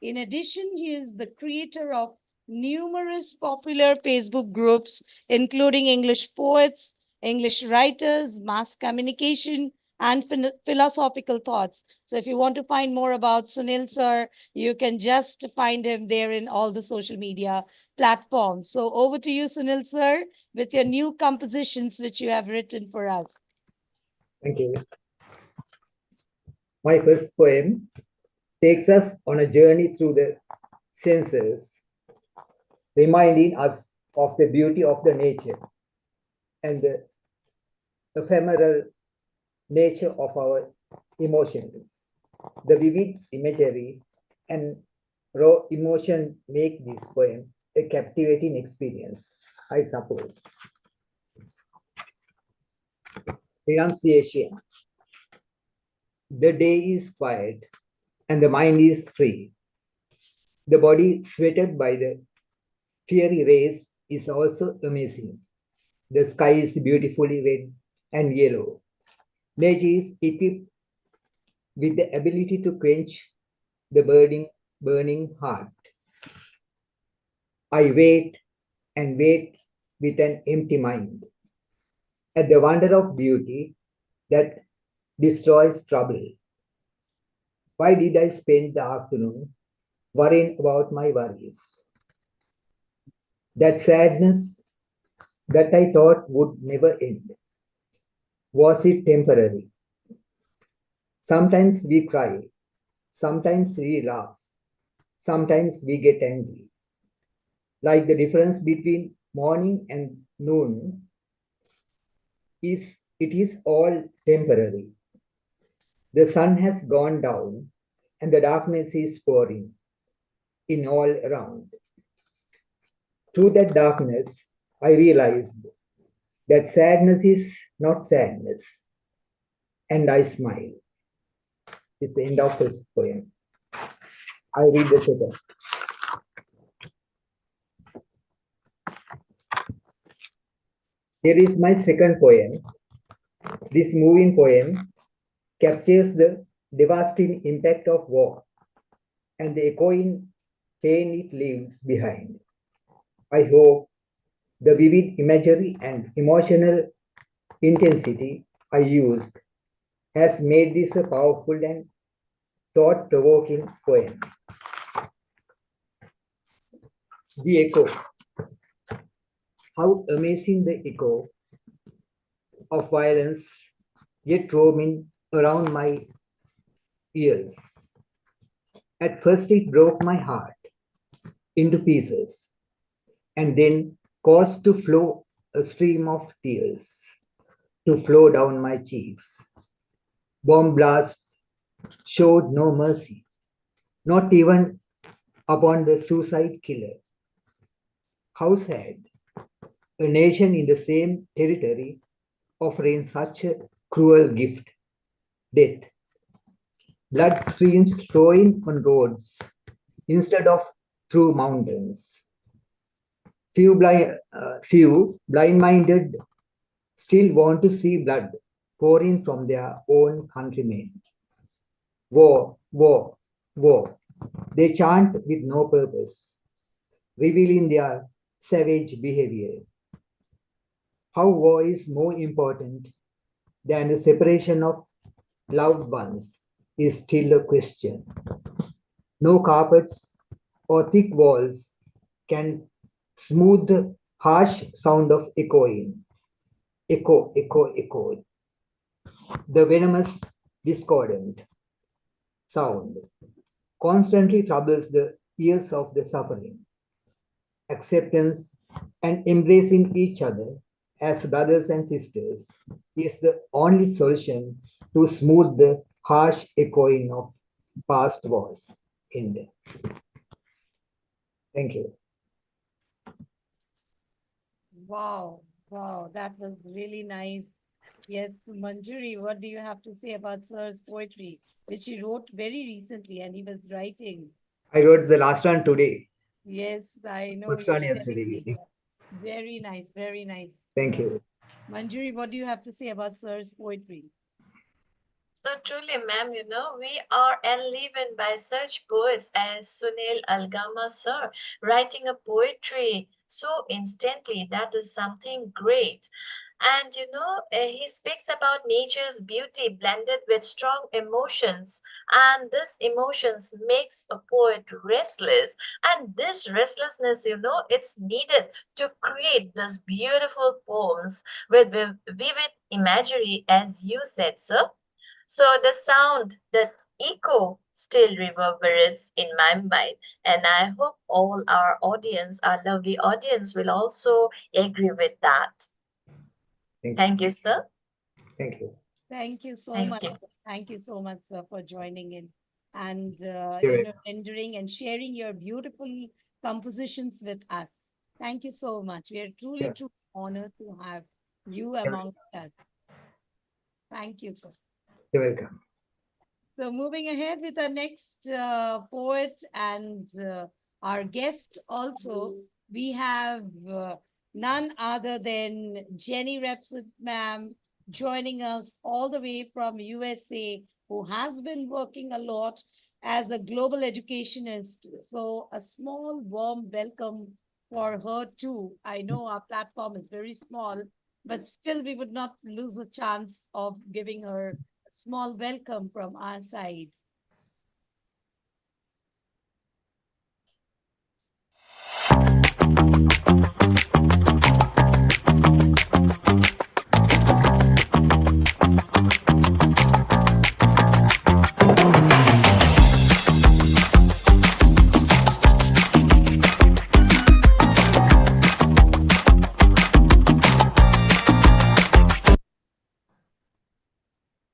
In addition, he is the creator of numerous popular Facebook groups, including English poets, English writers, mass communication, and philosophical thoughts. So, if you want to find more about Sunil sir, you can just find him there in all the social media platforms. So, over to you, Sunil sir, with your new compositions which you have written for us. Thank you. My first poem takes us on a journey through the senses, reminding us of the beauty of the nature and the ephemeral nature of our emotions. The vivid imagery and raw emotion make this poem a captivating experience, I suppose. Renunciation. The day is quiet and the mind is free. The body sweated by the fiery rays is also amazing. The sky is beautifully red and yellow. Nature is equipped with the ability to quench the burning heart. I wait and wait with an empty mind at the wonder of beauty that destroys trouble. Why did I spend the afternoon worrying about my worries? That sadness that I thought would never end. Was it temporary? Sometimes we cry, sometimes we laugh, sometimes we get angry. Like the difference between morning and noon is all temporary. The sun has gone down and the darkness is pouring in all around. Through that darkness, I realized that sadness is not sadness, and I smile. It's the end of this poem. I read the second. Here is my second poem. This moving poem captures the devastating impact of war and the echoing pain it leaves behind. I hope the vivid imagery and emotional intensity I used has made this a powerful and thought-provoking poem. The echo. How amazing the echo of violence yet roaming around my ears. At first it broke my heart into pieces and then caused to flow a stream of tears to flow down my cheeks. Bomb blasts showed no mercy, not even upon the suicide killer. How sad, a nation in the same territory offering such a cruel gift, death. Blood streams flowing on roads instead of through mountains. Few blind-minded still want to see blood pouring from their own countrymen. War, war, war. They chant with no purpose, revealing their savage behavior. How war is more important than the separation of loved ones is still a question. No carpets or thick walls can smooth the harsh sound of echoing. Echo, echo, echo. The venomous, discordant sound constantly troubles the ears of the suffering. Acceptance and embracing each other as brothers and sisters is the only solution to smooth the harsh echoing of past wars. End. Thank you. Wow, wow, that was really nice. Yes, Manjuri, what do you have to say about Sir's poetry, which he wrote very recently and he was writing? I wrote the last one today, Yes, I know first you one were telling yesterday me evening. that. Very nice, very nice. Thank you. Manjuri, what do you have to say about sir's poetry? So truly, ma'am, we are enlivened by such poets as Sunil Algama, sir, writing a poetry so instantly. That is something great. And he speaks about nature's beauty blended with strong emotions. And this emotions makes a poet restless. And this restlessness, it's needed to create these beautiful poems with vivid imagery, as you said, sir. So the sound, that echo still reverberates in my mind. And I hope all our audience, our lovely audience, will also agree with that. Thank you. Thank you, sir. Thank you. Thank you so Thank much. you. Thank you so much, sir, for joining in and You're welcome. enduring and sharing your beautiful compositions with us. Thank you so much. We are truly, Yeah, truly honored to have you you're amongst us. Thank you, sir. you're welcome. So, moving ahead with our next poet and our guest, also, we have none other than Jenny Repsit, ma'am, joining us all the way from USA, who has been working a lot as a global educationist. So, a small, warm welcome for her, too. I know our platform is very small, but still, we would not lose the chance of giving her small welcome from our side.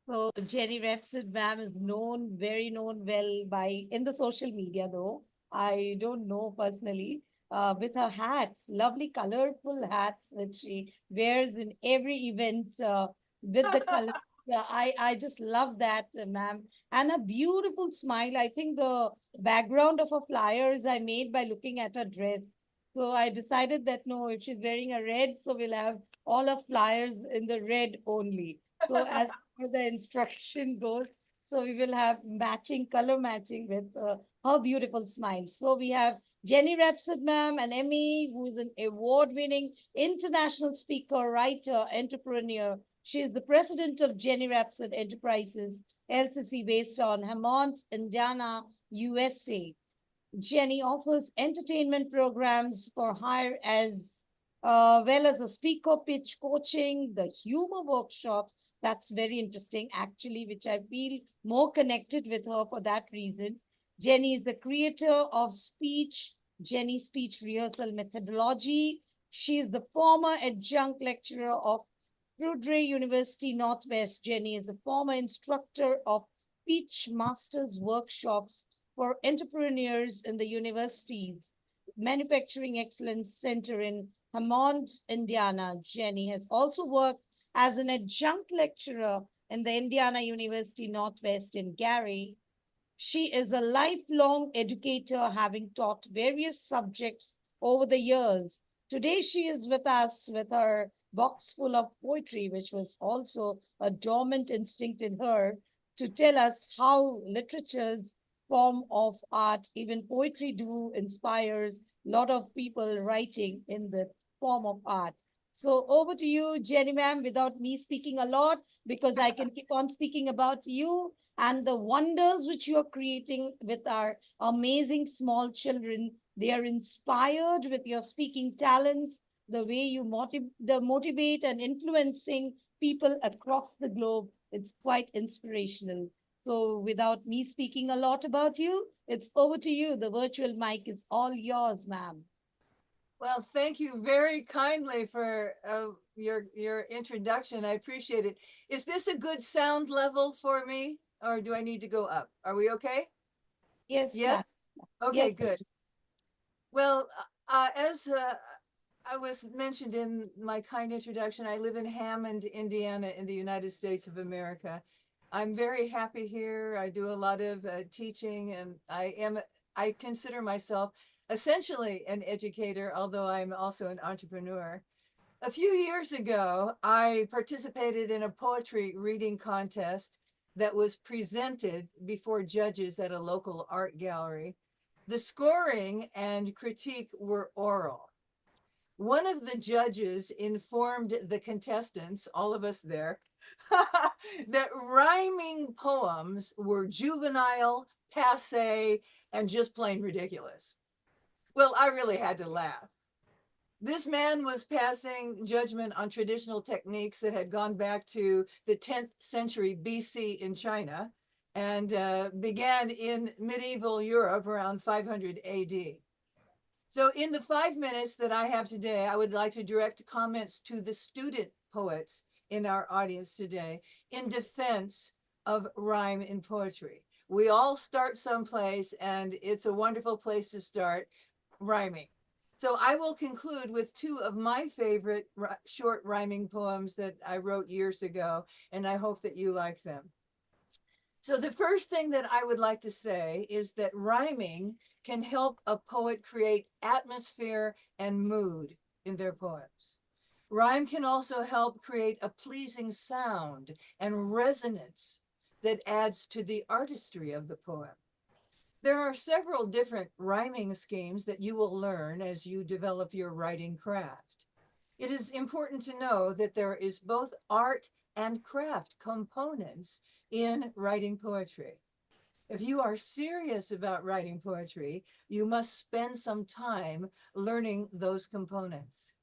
So Jenny Repsid ma'am is known, very known well by in the social media though. I don't know personally. With her hats, lovely colorful hats which she wears in every event with the color. I just love that, ma'am. And a beautiful smile. I think the background of her flyers I made by looking at her dress. So I decided that no, if she's wearing a red, so we'll have all our flyers in the red only. So as the instruction goes. So we will have matching, color matching with her beautiful smile. So we have Jenny Rapsod, ma'am, an Emmy, who is an award-winning international speaker, writer, entrepreneur. She is the president of Jenny Rapsod Enterprises, LCC, based on Hammond, Indiana, USA. Jenny offers entertainment programs for hire as well as a speaker pitch coaching, the humor workshops. That's very interesting, actually, which I feel more connected with her for that reason. Jenny is the creator of Jenny Speech Rehearsal Methodology. She is the former adjunct lecturer of Prudhoe University Northwest. Jenny is a former instructor of speech masters workshops for entrepreneurs in the university's Manufacturing Excellence Center in Hammond, Indiana. Jenny has also worked as an adjunct lecturer in the Indiana University Northwest in Gary. She is a lifelong educator, having taught various subjects over the years. Today, she is with us with her box full of poetry, which was also a dormant instinct in her to tell us how literature's form of art, even poetry, do inspires a lot of people writing in the form of art. So over to you, Jenny ma'am, without me speaking a lot, because I can keep on speaking about you and the wonders which you are creating with our amazing small children. They are inspired with your speaking talents, the way you motivate and influencing people across the globe. It's quite inspirational. So, without me speaking a lot about you, it's over to you. The virtual mic is all yours, ma'am. Well, thank you very kindly for your introduction. I appreciate it. Is this a good sound level for me, or do I need to go up? Are we okay? Yes, ma'am. Yes? Okay, Yes. good. Well, as I was mentioned in my kind introduction, I live in Hammond, Indiana, in the United States of America. I'm very happy here. I do a lot of teaching, and I consider myself essentially an educator, although I'm also an entrepreneur. A few years ago, I participated in a poetry reading contest that was presented before judges at a local art gallery. The scoring and critique were oral. One of the judges informed the contestants, all of us there, that rhyming poems were juvenile, passe, and just plain ridiculous. Well, I really had to laugh. This man was passing judgment on traditional techniques that had gone back to the 10th century BC in China and began in medieval Europe around 500 AD. So, in the 5 minutes that I have today, I would like to direct comments to the student poets in our audience today in defense of rhyme in poetry. We all start someplace, and it's a wonderful place to start rhyming. So, I will conclude with two of my favorite short rhyming poems that I wrote years ago, and I hope that you like them. So, the first thing that I would like to say is that rhyming can help a poet create atmosphere and mood in their poems. Rhyme can also help create a pleasing sound and resonance that adds to the artistry of the poem. There are several different rhyming schemes that you will learn as you develop your writing craft. It is important to know that there is both art and craft components in writing poetry. If you are serious about writing poetry, you must spend some time learning those components.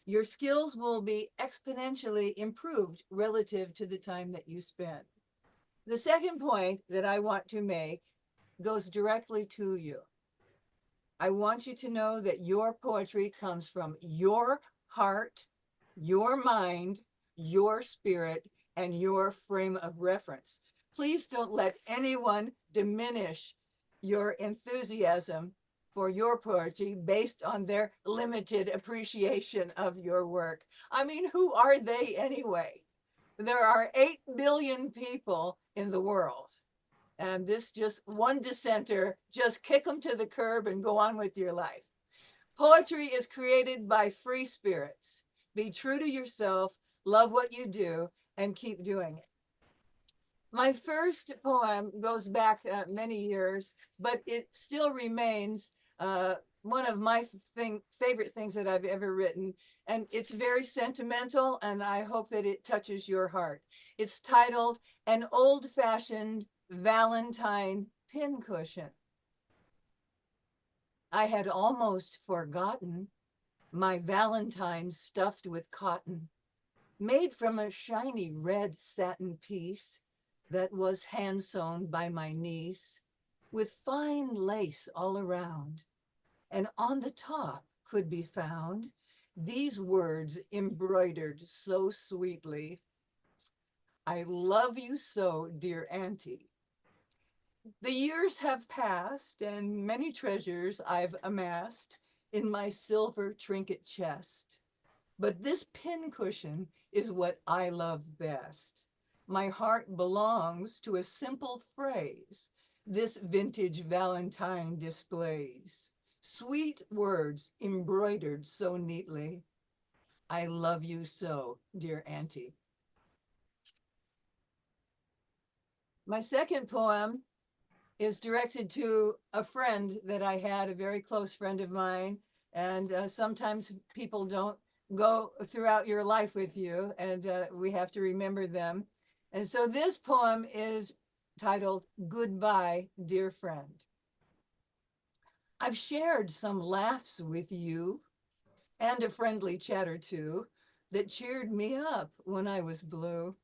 Your skills will be exponentially improved relative to the time that you spend. The second point that I want to make goes directly to you. I want you to know that your poetry comes from your heart, your mind, your spirit, and your frame of reference. Please don't let anyone diminish your enthusiasm for your poetry based on their limited appreciation of your work. I mean, who are they anyway? There are 8 billion people in the world. And this just one dissenter, just kick them to the curb and go on with your life. Poetry is created by free spirits. Be true to yourself, love what you do, and keep doing it. My first poem goes back many years, but it still remains one of my favorite things that I've ever written. And it's very sentimental, and I hope that it touches your heart. It's titled An Old Fashioned Valentine Pincushion. I had almost forgotten my Valentine stuffed with cotton, made from a shiny red satin piece that was hand sewn by my niece, with fine lace all around. And on the top could be found these words embroidered so sweetly: I love you so, dear Auntie. The years have passed, and many treasures I've amassed in my silver trinket chest. But this pincushion is what I love best. My heart belongs to a simple phrase this vintage Valentine displays. Sweet words embroidered so neatly. I love you so, dear Auntie. My second poem is directed to a friend that I had, a very close friend of mine. And sometimes people don't go throughout your life with you, and we have to remember them. And so this poem is titled Goodbye, Dear Friend. I've shared some laughs with you and a friendly chat or two that cheered me up when I was blue.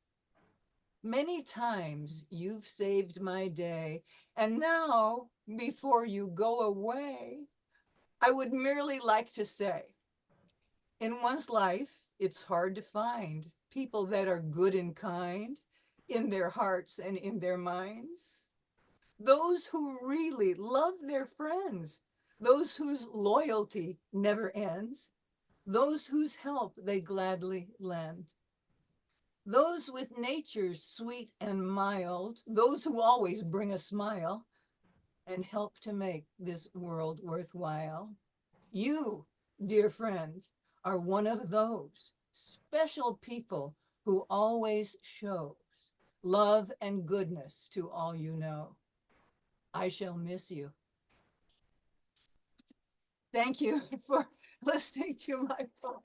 Many times you've saved my day, and now, before you go away, I would merely like to say, in one's life, it's hard to find people that are good and kind in their hearts and in their minds. Those who really love their friends, those whose loyalty never ends, those whose help they gladly lend. Those with natures sweet and mild, those who always bring a smile, and help to make this world worthwhile. You, dear friend, are one of those special people who always shows love and goodness to all you know. I shall miss you. Thank you for listening to my poem.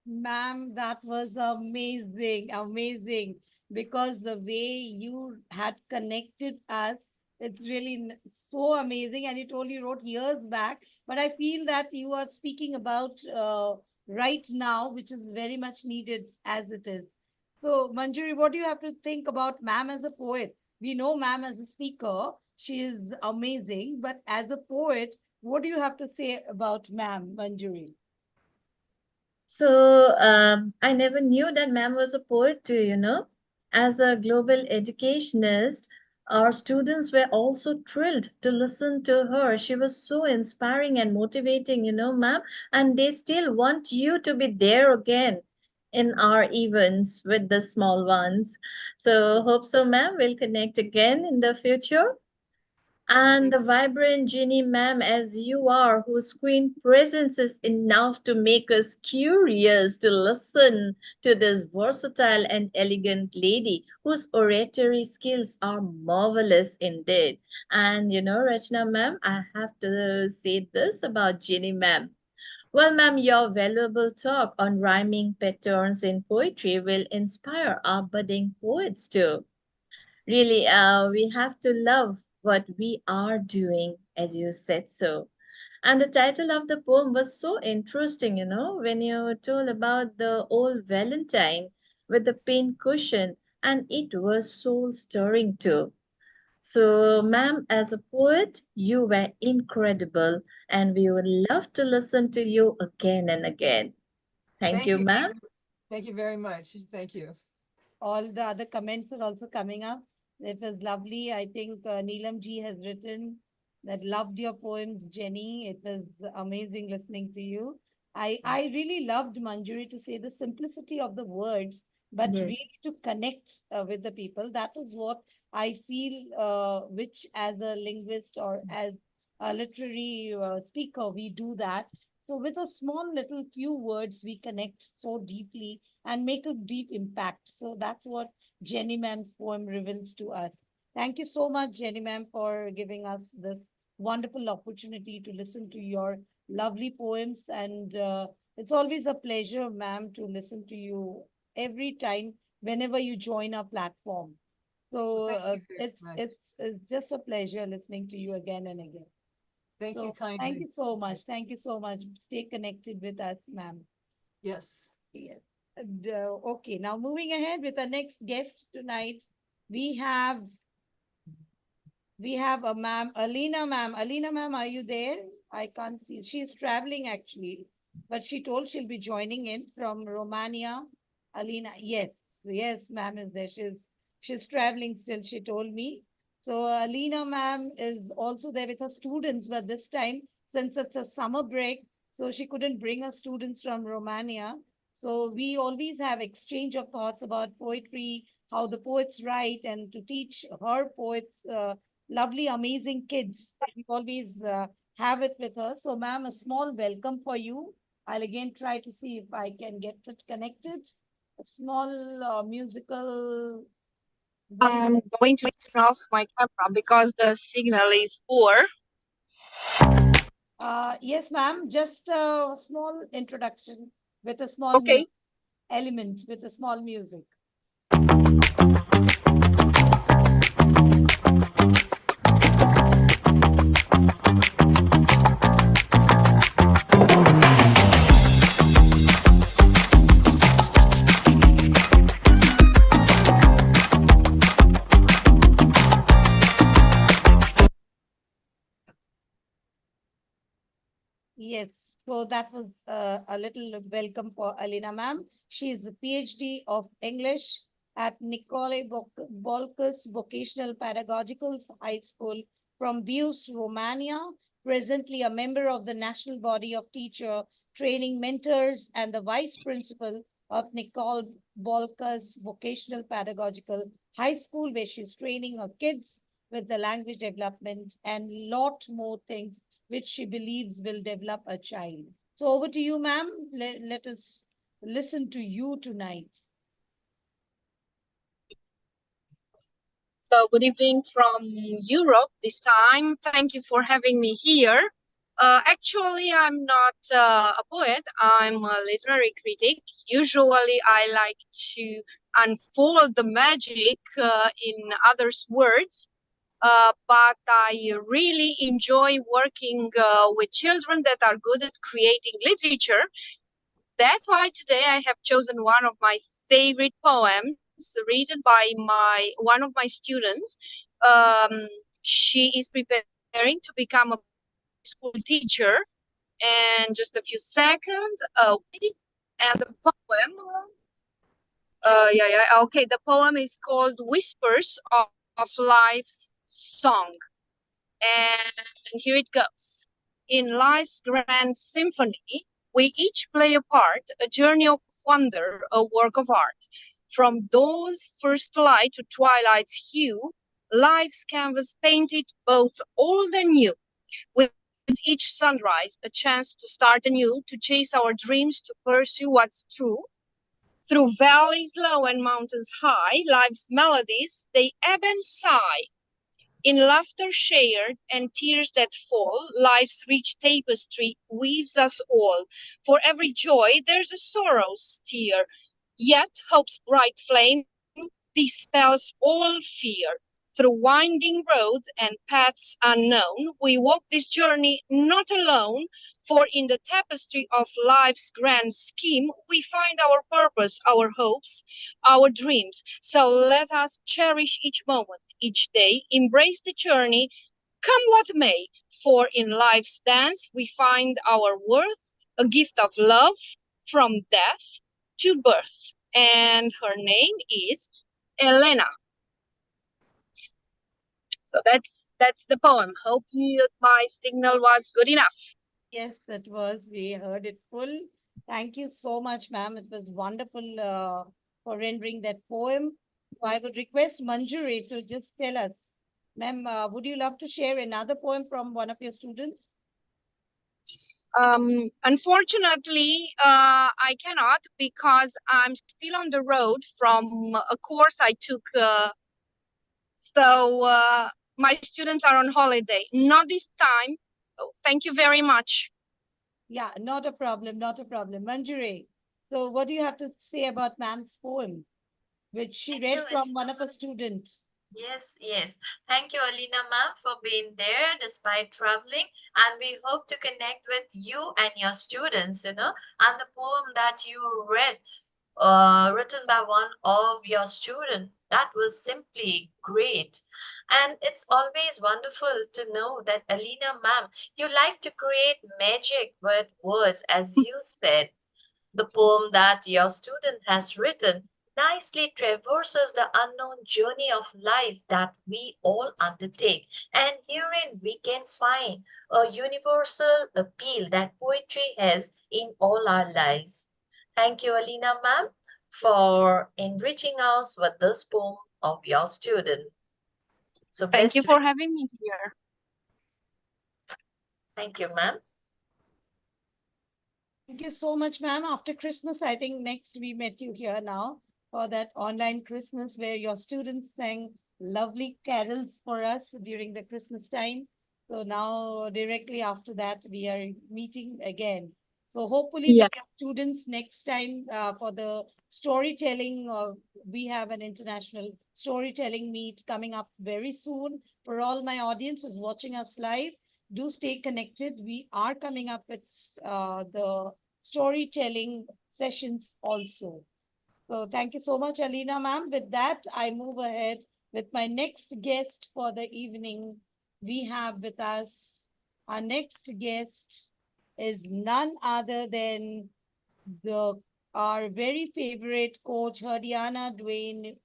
Ma'am, that was amazing, amazing. Because the way you had connected us, it's really so amazing. And you told you wrote years back, but I feel that you are speaking about right now, which is very much needed as it is. So, Manjuri, what do you have to think about ma'am as a poet? We know ma'am as a speaker, she is amazing, but as a poet, what do you have to say about ma'am, Manjuri? So I never knew that ma'am was a poet too, you know. As a global educationist, our students were also thrilled to listen to her. She was so inspiring and motivating, you know, ma'am. And they still want you to be there again in our events with the small ones. So hope so, ma'am. We'll connect again in the future. And the vibrant Ginny ma'am as you are, whose screen presence is enough to make us curious to listen to this versatile and elegant lady whose oratory skills are marvelous indeed. And you know, Rachna ma'am, I have to say this about Ginny ma'am. Well, ma'am, your valuable talk on rhyming patterns in poetry will inspire our budding poets too. Really, we have to love what we are doing, as you said so. And the title of the poem was so interesting, you know, when you told about the old Valentine with the pin cushion, and it was soul stirring too. So, ma'am, as a poet, you were incredible, and we would love to listen to you again and again. Thank Thank you, you. ma'am. Thank you very much. Thank you. All the other comments are also coming up. It was lovely. I think Neelam ji has written that loved your poems, Jenny. It was amazing listening to you. I really loved Manjuri to say the simplicity of the words, but Yes. really to connect with the people. That is what I feel, which as a linguist or as a literary speaker, we do that. So with a small little few words, we connect so deeply and make a deep impact. So that's what Jenny Ma'am's poem reveals to us. Thank you so much, Jenny Ma'am, for giving us this wonderful opportunity to listen to your lovely poems. And it's always a pleasure, ma'am, to listen to you every time whenever you join our platform. So Thank you very much. it's just a pleasure listening to you again and again. Thank you So thank kindly. you so much. Thank you so much. Stay connected with us, ma'am. Yes. Yes. And, okay, now moving ahead with our next guest tonight, we have we have a ma'am, Alina ma'am. Alina ma'am, are you there? I can't see. She's traveling actually, but she told she'll be joining in from Romania. Alina, yes, yes, ma'am is there. She's traveling still. She told me. So Alina ma'am is also there with her students, but this time since it's a summer break, so she couldn't bring her students from Romania. So we always have exchange of thoughts about poetry, how the poets write, and to teach her poets. Lovely, amazing kids. We always have it with us. So, ma'am, a small welcome for you. I'll again try to see if I can get it connected. A small musical I'm welcome. going to turn off my camera because the signal is poor. Yes, ma'am, just a small introduction with a small Okay. element, with a small music. Yes, so that was a little welcome for Alina ma'am. She is a PhD of English at Nicolae Bolcus Vocational Pedagogical High School from Bius, Romania, presently a member of the national body of teacher training mentors and the vice principal of Nicole Bolcus Vocational Pedagogical High School, where she's training her kids with the language development and lot more things which she believes will develop a child. So over to you, ma'am. Let us listen to you tonight. So, good evening from Europe this time. Thank you for having me here. Actually, I'm not a poet, I'm a literary critic. Usually, I like to unfold the magic in others' words. But I really enjoy working with children that are good at creating literature. That's why today I have chosen one of my favorite poems written by one of my students. Um, she is preparing to become a school teacher, and just a few seconds away. And the poem, okay, the poem is called "Whispers of Life's Song." And here it goes. In life's grand symphony, we each play a part, a journey of wonder, a work of art. From dawn's first light to twilight's hue, life's canvas painted both old and new. With each sunrise, a chance to start anew, to chase our dreams, to pursue what's true. Through valleys low and mountains high, life's melodies, they ebb and sigh. In laughter shared and tears that fall, life's rich tapestry weaves us all. For every joy, there's a sorrow's tear. Yet hope's bright flame dispels all fear. Through winding roads and paths unknown, we walk this journey not alone, for in the tapestry of life's grand scheme, we find our purpose, our hopes, our dreams. So let us cherish each moment, each day, embrace the journey, come what may, for in life's dance we find our worth, a gift of love from death to birth. And her name is Elena. So that's the poem. Hope my signal was good enough. Yes, it was. We heard it full. Thank you so much, ma'am. It was wonderful for rendering that poem. So I would request Manjuri to just tell us, ma'am, would you love to share another poem from one of your students? Unfortunately, I cannot because I'm still on the road from a course I took. So my students are on holiday. Not this time. Oh, thank you very much. Yeah, not a problem, not a problem. Manjuri, so what do you have to say about ma'am's poem, which she Thank read you, from Alina. one of her students? Yes, yes. Thank you, Alina ma'am, for being there despite traveling. And we hope to connect with you and your students, and the poem that you read, written by one of your students. That was simply great. And it's always wonderful to know that Alina ma'am, you like to create magic with words, as you said. The poem that your student has written nicely traverses the unknown journey of life that we all undertake. And herein we can find a universal appeal that poetry has in all our lives. Thank you, Alina ma'am, for enriching us with this poem of your student. So Thank you best for wishes. having me here. Thank you, ma'am. Thank you so much, ma'am. After Christmas, I think next we met you here now for that online Christmas where your students sang lovely carols for us during the Christmas time. So now, directly after that, we are meeting again. So hopefully, Yeah. with your students next time for the storytelling, we have an international storytelling meet coming up very soon. For all my audience who's watching us live, do stay connected. We are coming up with the storytelling sessions also. So thank you so much, Alina ma'am. With that, I move ahead with my next guest for the evening. We have with us our next guest is none other than the our very favorite coach, Herdiana Dwayne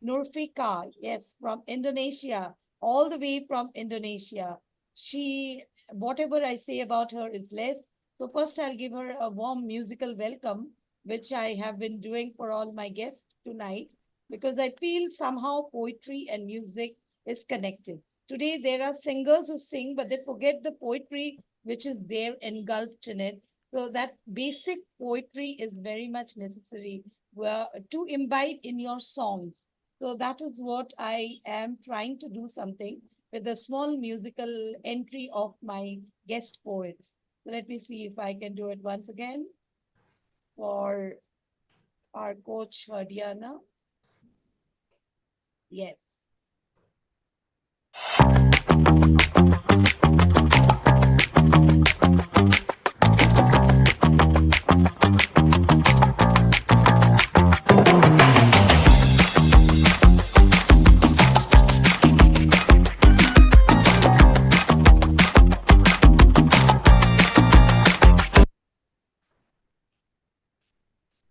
Nurfika, yes, from Indonesia, all the way from Indonesia. She, whatever I say about her is less. So first I'll give her a warm musical welcome, which I have been doing for all my guests tonight, because I feel somehow poetry and music is connected. Today, there are singers who sing, but they forget the poetry which is there engulfed in it. So that basic poetry is very much necessary to imbibe in your songs. So that is what I am trying to do something with a small musical entry of my guest poets. So let me see if I can do it once again for our coach, Diana. Yes.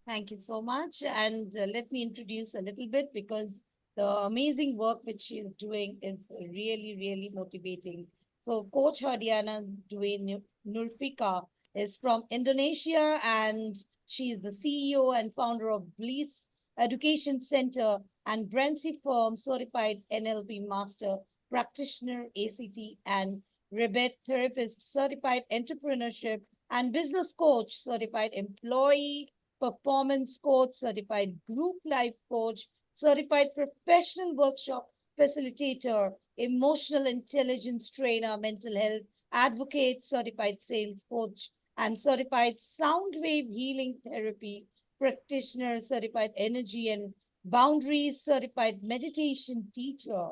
Thank you so much. And let me introduce a little bit because the amazing work which she is doing is really, really motivating. So, Coach Hardiana Dwi Nulfika is from Indonesia and she is the CEO and founder of Bliss Education Center and Brency Firm certified NLP Master Practitioner ACT and Rebet Therapist certified entrepreneurship and business coach certified employee performance coach, certified group life coach, certified professional workshop facilitator, emotional intelligence trainer, mental health advocate, certified sales coach, and certified sound wave healing therapy practitioner, certified energy and boundaries, certified meditation teacher.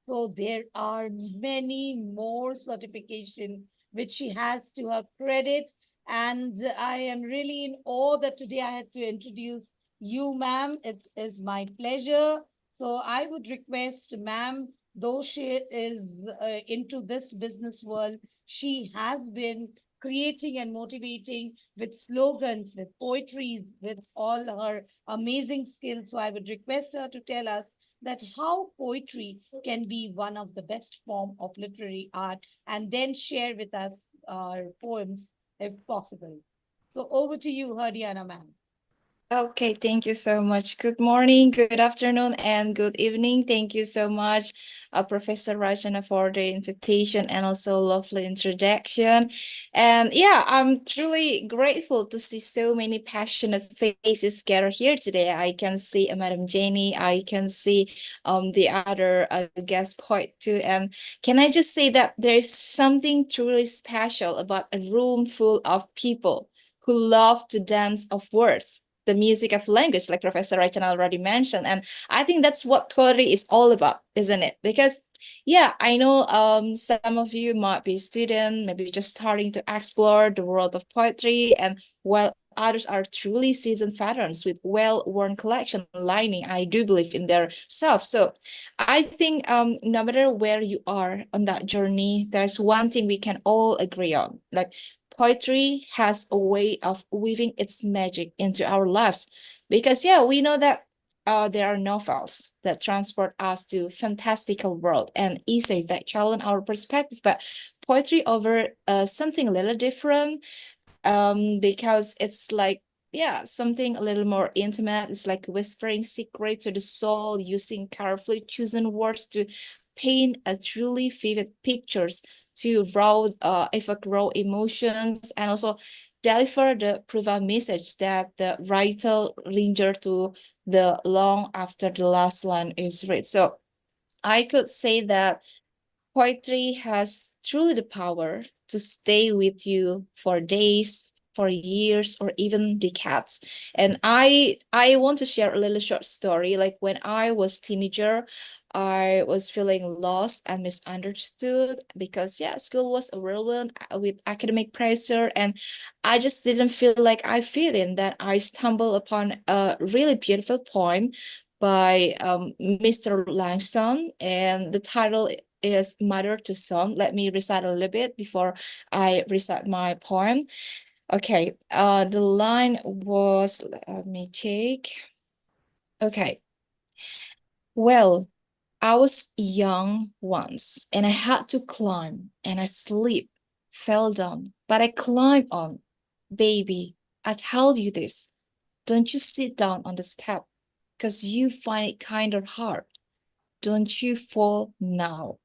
So there are many more certification which she has to her credit, and I am really in awe that today I had to introduce you, ma'am. It is my pleasure. So I would request, ma'am, though she is into this business world, she has been creating and motivating with slogans, with poetries, with all her amazing skills. So I would request her to tell us that how poetry can be one of the best form of literary art, and then share with us our poems if possible. So over to you, Hardiana ma'am. Okay, thank you so much. Good morning, good afternoon, and good evening. Thank you so much, Professor Rajana, for the invitation and also lovely introduction. And yeah, I'm truly grateful to see so many passionate faces gathered here today. I can see Madam Jenny, I can see the other guest poet too. And can I just say that there's something truly special about a room full of people who love to dance of words, the music of language, like Professor Raitan already mentioned. And I think that's what poetry is all about, isn't it? Because yeah, I know some of you might be student, maybe just starting to explore the world of poetry, and while others are truly seasoned veterans with well-worn collection lining, I do believe in their self. So I think no matter where you are on that journey, there's one thing we can all agree on. Like poetry has a way of weaving its magic into our lives, because yeah, we know that there are novels that transport us to fantastical world and essays that challenge our perspective, but poetry over something a little different, because it's like, yeah, something a little more intimate. It's like whispering secret to the soul, using carefully chosen words to paint a truly vivid pictures, to evoke raw emotions, and also deliver the profound message that the writer linger to the long after the last line is read. So I could say that poetry has truly the power to stay with you for days, for years, or even decades. And I want to share a little short story. Like when I was teenager, I was feeling lost and misunderstood because yeah, school was overwhelmed with academic pressure, and I just didn't feel like I fit in. That I stumbled upon a really beautiful poem by Mr. Langston, and the title is Mother to Son. Let me recite a little bit before I recite my poem. Okay, the line was, let me check. Okay, well, I was young once and I had to climb and I slipped, fell down, but I climbed on. Baby, I tell you this, don't you sit down on the step because you find it kind of hard. Don't you fall now.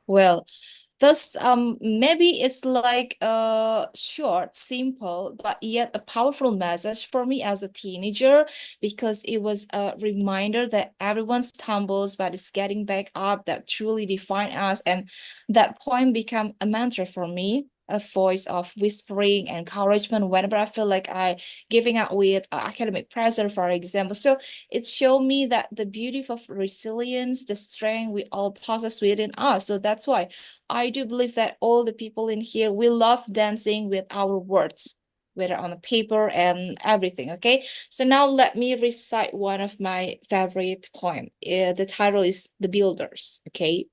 Well, thus, maybe it's like short, simple, but yet a powerful message for me as a teenager because it was a reminder that everyone stumbles but is getting back up that truly define us. And that poem became a mantra for me, a voice of whispering encouragement whenever I feel like I giving up with academic pressure, for example. So it showed me that the beauty of resilience, the strength we all possess within us. So that's why I do believe that all the people in here, we love dancing with our words, whether on the paper and everything. Okay, so now let me recite one of my favorite poem. The title is The Builders. Okay,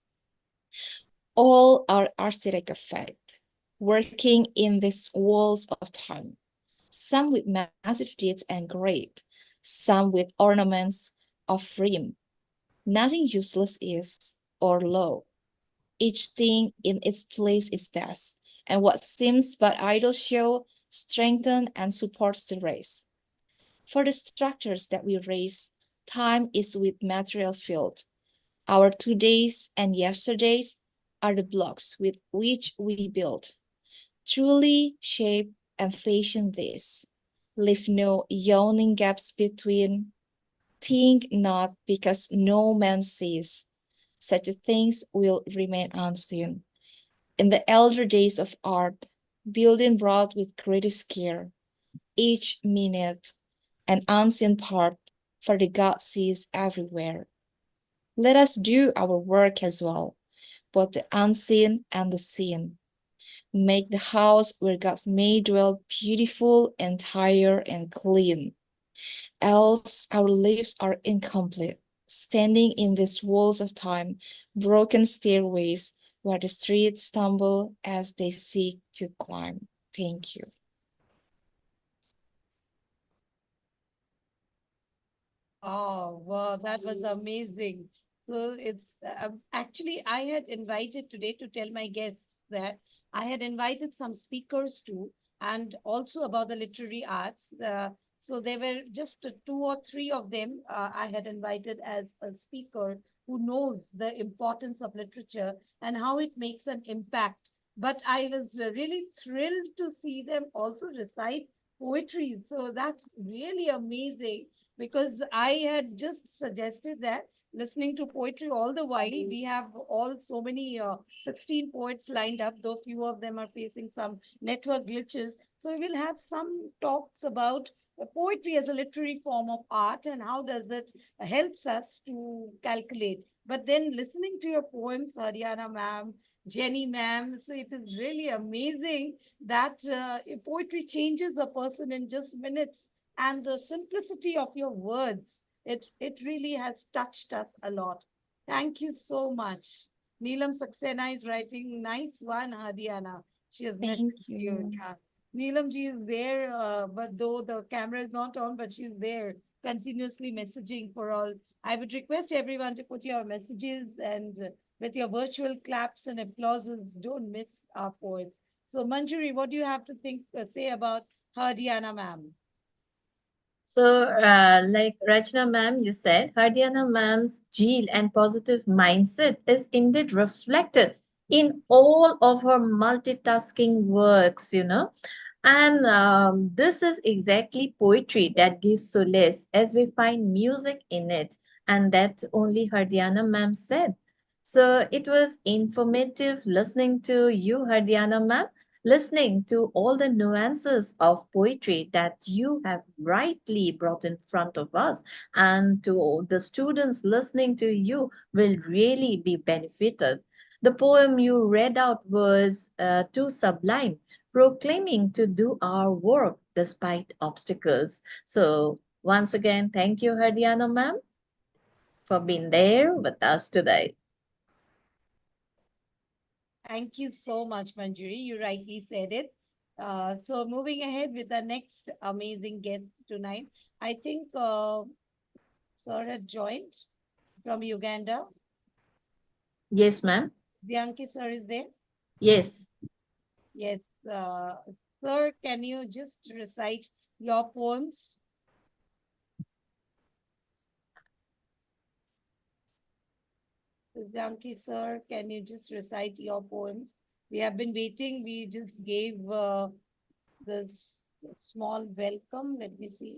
all are architect of fate, working in these walls of time, some with massive deeds and great, some with ornaments of rim. Nothing useless is or low. Each thing in its place is best, and what seems but idle show strengthen and supports the race. For the structures that we raise, time is with material filled. Our todays and yesterdays are the blocks with which we build. Truly shape and fashion this. Leave no yawning gaps between. Think not because no man sees. Such things will remain unseen. In the elder days of art, building wrought with greatest care, each minute an unseen part, for the God sees everywhere. Let us do our work as well, both the unseen and the seen. Make the house where God's may dwell beautiful, entire, and clean. Else our lives are incomplete, standing in these walls of time, broken stairways where the streets stumble as they seek to climb. Thank you. Oh, wow, that was amazing. So it's actually, I had invited today to tell my guests that I had invited some speakers too, and also about the literary arts. So there were just two or three of them I had invited as a speaker who knows the importance of literature and how it makes an impact. But I was really thrilled to see them also recite poetry. So that's really amazing because I had just suggested that listening to poetry all the while, we have all so many 16 poets lined up, though few of them are facing some network glitches. So we will have some talks about poetry as a literary form of art and how does it helps us to calculate. But then listening to your poems, Haryana ma'am, Jenny ma'am, so it is really amazing that poetry changes a person in just minutes and the simplicity of your words. It really has touched us a lot. Thank you so much. Neelam Saxena is writing, nice one, Hadiana. She has Thank messaged you. you. Yeah. Neelam ji is there, but though the camera is not on, but she's there continuously messaging for all. I would request everyone to put your messages and with your virtual claps and applauses, don't miss our poets. So, Manjuri, what do you have to say about Hadiana ma'am? So, like Rachna ma'am, you said, Hardiana ma'am's zeal and positive mindset is indeed reflected in all of her multitasking works, you know. And this is exactly poetry that gives solace as we find music in it. And that only Hardiana ma'am said. So it was informative listening to you, Hardiana ma'am, listening to all the nuances of poetry that you have rightly brought in front of us. And to the students listening to you will really be benefited. The poem you read out was too sublime, proclaiming to do our work despite obstacles. So, once again, thank you, Hardiana ma'am, for being there with us today. Thank you so much, Manjuri. You rightly said it. So, moving ahead with the next amazing guest tonight, I think Sir had joined from Uganda. Yes, ma'am. Bianchi sir is there. Yes. Yes. Sir, can you just recite your poems? Janki sir, can you just recite your poems? We have been waiting. We just gave this small welcome. Let me see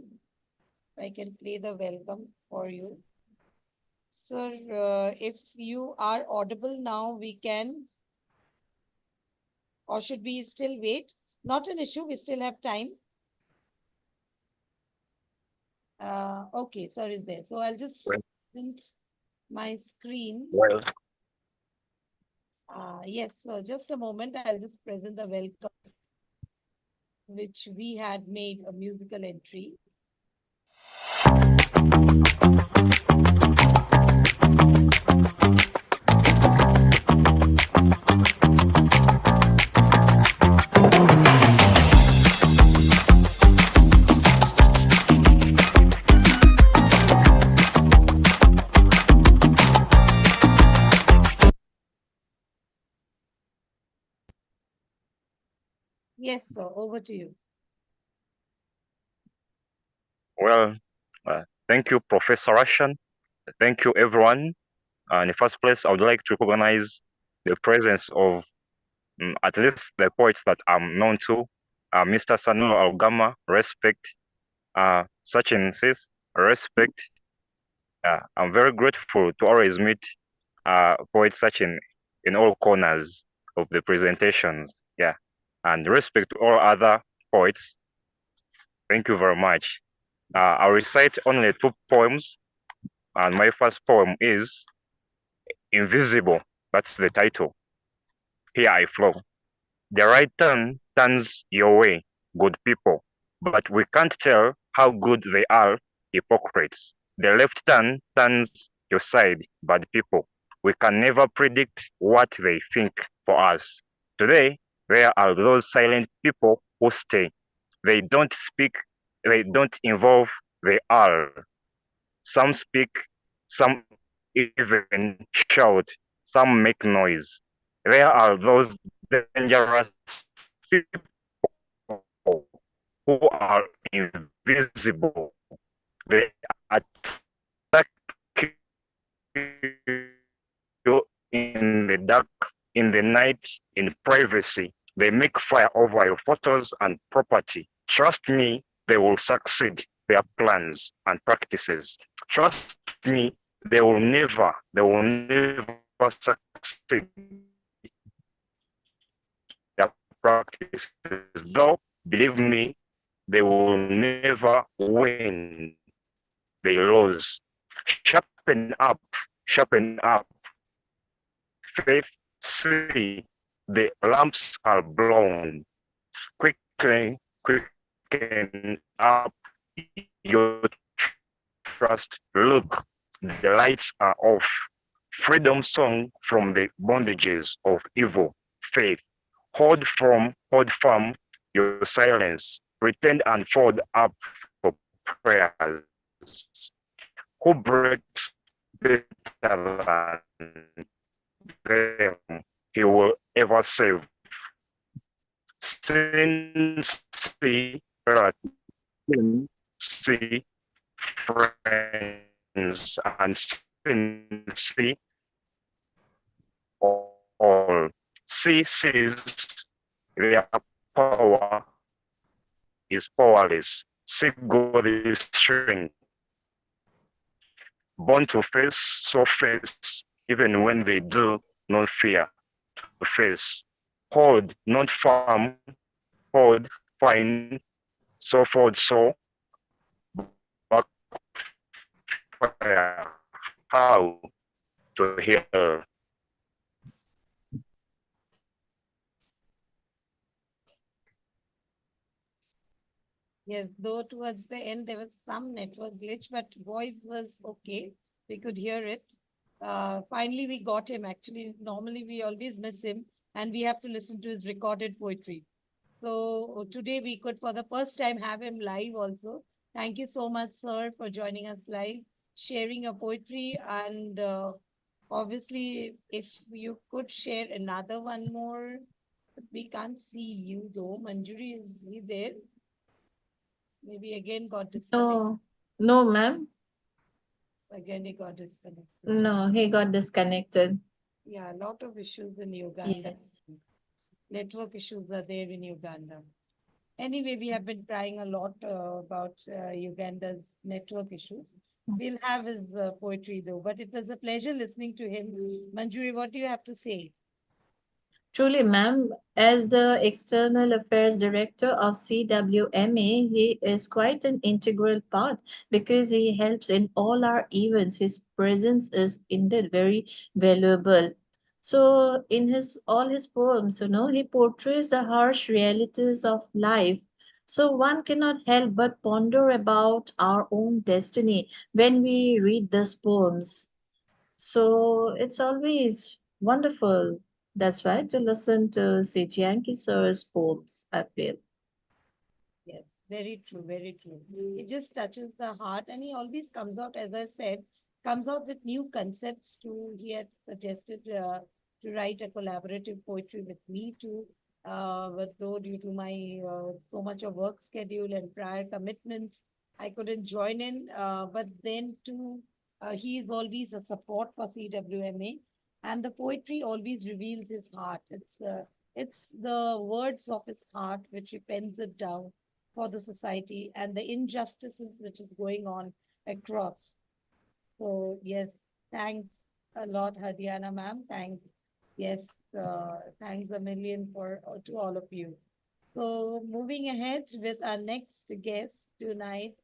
if I can play the welcome for you. Sir, if you are audible now, we can, or should we still wait? Not an issue. We still have time. Okay, sir is there. So I'll just Well, print my screen. well, Yes, so just a moment. I'll just present the welcome, which we had made a musical entry. Yes, sir, over to you. well, thank you, Professor Russian. Thank you, everyone. In the first place, I would like to recognize the presence of at least the poets that I'm known to. Mr. Samuel Algama, respect. Sachin Sis, respect. I'm very grateful to always meet poets Sachin in all corners of the presentations. Yeah, and respect to all other poets. Thank you very much. I'll recite only two poems, and my first poem is Invisible. That's the title. Here I flow. The right turn turns your way, good people, but we can't tell how good they are, hypocrites. The left turn turns your side, bad people. We can never predict what they think for us. Today, there are those silent people who stay. They don't speak, they don't involve, they are. Some speak, some even shout, some make noise. There are those dangerous people who are invisible. They attack you in the dark, in the night, in privacy. They make fire over your photos and property. Trust me, they will succeed their plans and practices. Trust me, they will never succeed their practices. Though, believe me, they will never win. They lose. Sharpen up, sharpen up. Faith, see, the lamps are blown. Quicken, quicken up your trust. Look, the lights are off. Freedom song from the bondages of evil. Faith, hold firm your silence. Pretend and fold up for prayers. Who breaks better than them he will ever save. Sin, see, sin, see, friends, and sin, see, all. See sees their power is powerless. See God is strength. Born to face, so face, even when they do not fear to face. Hold, not firm, hold, fine, so forth, so backfire. How to heal? Yes, though towards the end there was some network glitch, but voice was okay. We could hear it. Finally, we got him. Actually, normally we always miss him, and we have to listen to his recorded poetry. So today we could, for the first time, have him live also. Thank you so much, sir, for joining us live, sharing your poetry, and obviously, if you could share another one more. We can't see you though. Manjuri, is he there? Maybe again got disconnected. No, no, ma'am. Again, he got disconnected. No, he got disconnected. Yeah, a lot of issues in Uganda. Yes. Network issues are there in Uganda. Anyway, we have been trying a lot about Uganda's network issues. We'll have his poetry though, but it was a pleasure listening to him. Manjuri, what do you have to say? Truly, ma'am, as the External Affairs Director of CWMA, he is quite an integral part because he helps in all our events. His presence is indeed very valuable. So, in his all his poems, he portrays the harsh realities of life. So one cannot help but ponder about our own destiny when we read these poems. So it's always wonderful. That's right, to listen to Sijianki sir's poems, I feel. Yes, very true, very true. It just touches the heart, and he always comes out, as I said, comes out with new concepts too. He had suggested to write a collaborative poetry with me too, but though due to my so much of work schedule and prior commitments, I couldn't join in. But then too, he is always a support for CWMA, and the poetry always reveals his heart. It's the words of his heart which he pens it down for the society and the injustices which is going on across. So yes, thanks a lot, Hadiana ma'am. Thanks. Yes, thanks a million for to all of you. So moving ahead with our next guest tonight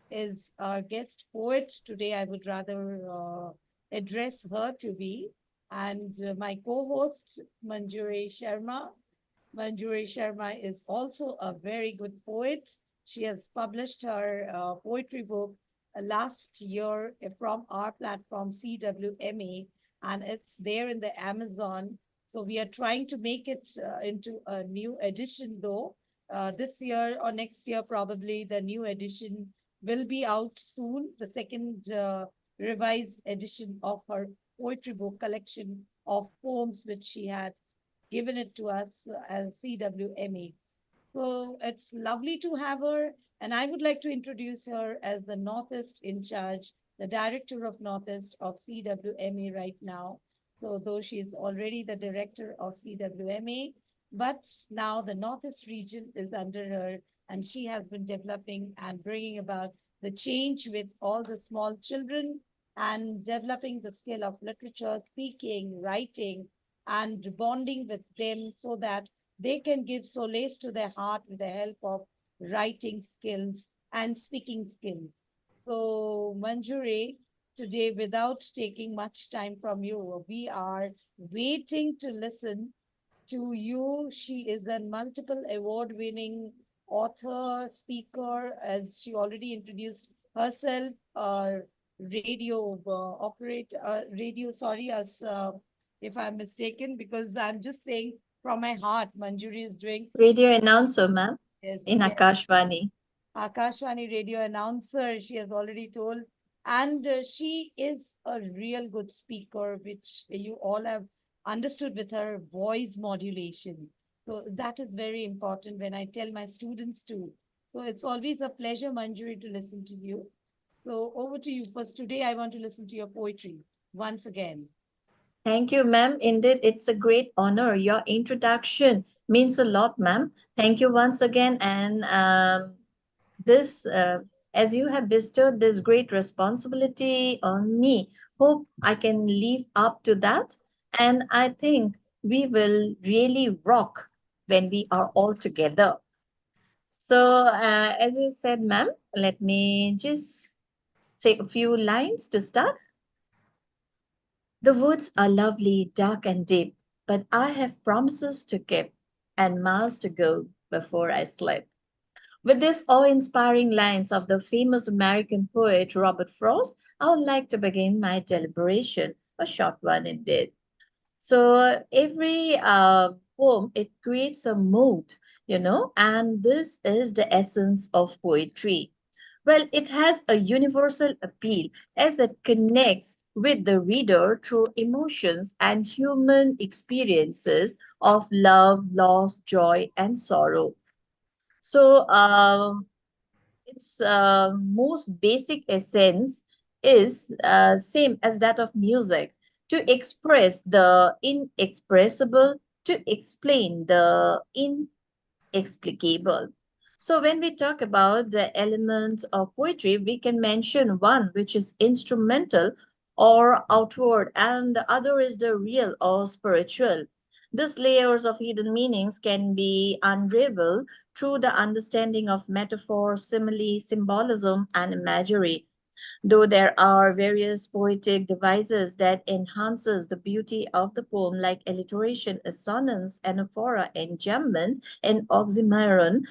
is our guest poet. Today I would rather address her to be, and my co-host Manjuri Sharma. Manjuri Sharma is also a very good poet. She has published her poetry book last year from our platform CWMA, and it's there in the Amazon. So we are trying to make it into a new edition, though. This year or next year, probably the new edition will be out soon. The second revised edition of her poetry book collection of poems which she had given it to us as CWMA. So it's lovely to have her. And I would like to introduce her as the Northeast in charge, the director of Northeast of CWMA right now. So, though she is already the director of CWMA, but now the Northeast region is under her, and she has been developing and bringing about the change with all the small children and developing the skill of literature, speaking, writing, and bonding with them so that they can give solace to their heart with the help of writing skills and speaking skills. So, Manjuri, today, without taking much time from you, we are waiting to listen to you. She is a multiple award winning author, speaker, as she already introduced herself, radio radio, sorry, as if I'm mistaken, because I'm just saying from my heart, Manjuri is doing. Radio announcer, ma'am, Yes, in yes. Akashvani. Akashvani radio announcer, she has already told. And she is a real good speaker, which you all have understood with her voice modulation. So that is very important when I tell my students too. So it's always a pleasure, Manjuri, to listen to you. So over to you. First, today I want to listen to your poetry once again. Thank you, ma'am. Indeed, it's a great honor. Your introduction means a lot, ma'am. Thank you once again. And this, as you have bestowed this great responsibility on me, hope I can live up to that. And I think we will really rock when we are all together. So, as you said, ma'am, let me just say a few lines to start. The woods are lovely, dark and deep, but I have promises to keep and miles to go before I sleep. With these awe-inspiring lines of the famous American poet Robert Frost, I would like to begin my deliberation, a short one indeed. So every poem, it creates a mood, and this is the essence of poetry. Well, it has a universal appeal as it connects with the reader through emotions and human experiences of love, loss, joy, and sorrow. So, its most basic essence is same as that of music, to express the inexpressible, to explain the inexplicable. So when we talk about the elements of poetry, we can mention one which is instrumental or outward, and the other is the real or spiritual. These layers of hidden meanings can be unraveled through the understanding of metaphor, simile, symbolism, and imagery. Though there are various poetic devices that enhances the beauty of the poem, like alliteration, assonance, anaphora, enjambment, and oxymoron,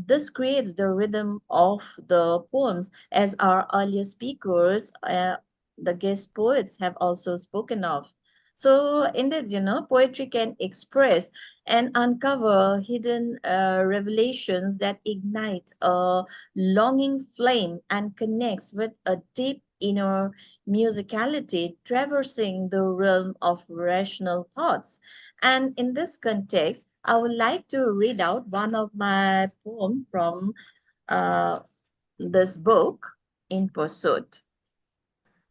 this creates the rhythm of the poems, as our earlier speakers, the guest poets, have also spoken of. So, indeed, poetry can express and uncover hidden revelations that ignite a longing flame and connects with a deep inner musicality traversing the realm of rational thoughts. And in this context, I would like to read out one of my poems from uh, this book, In Pursuit.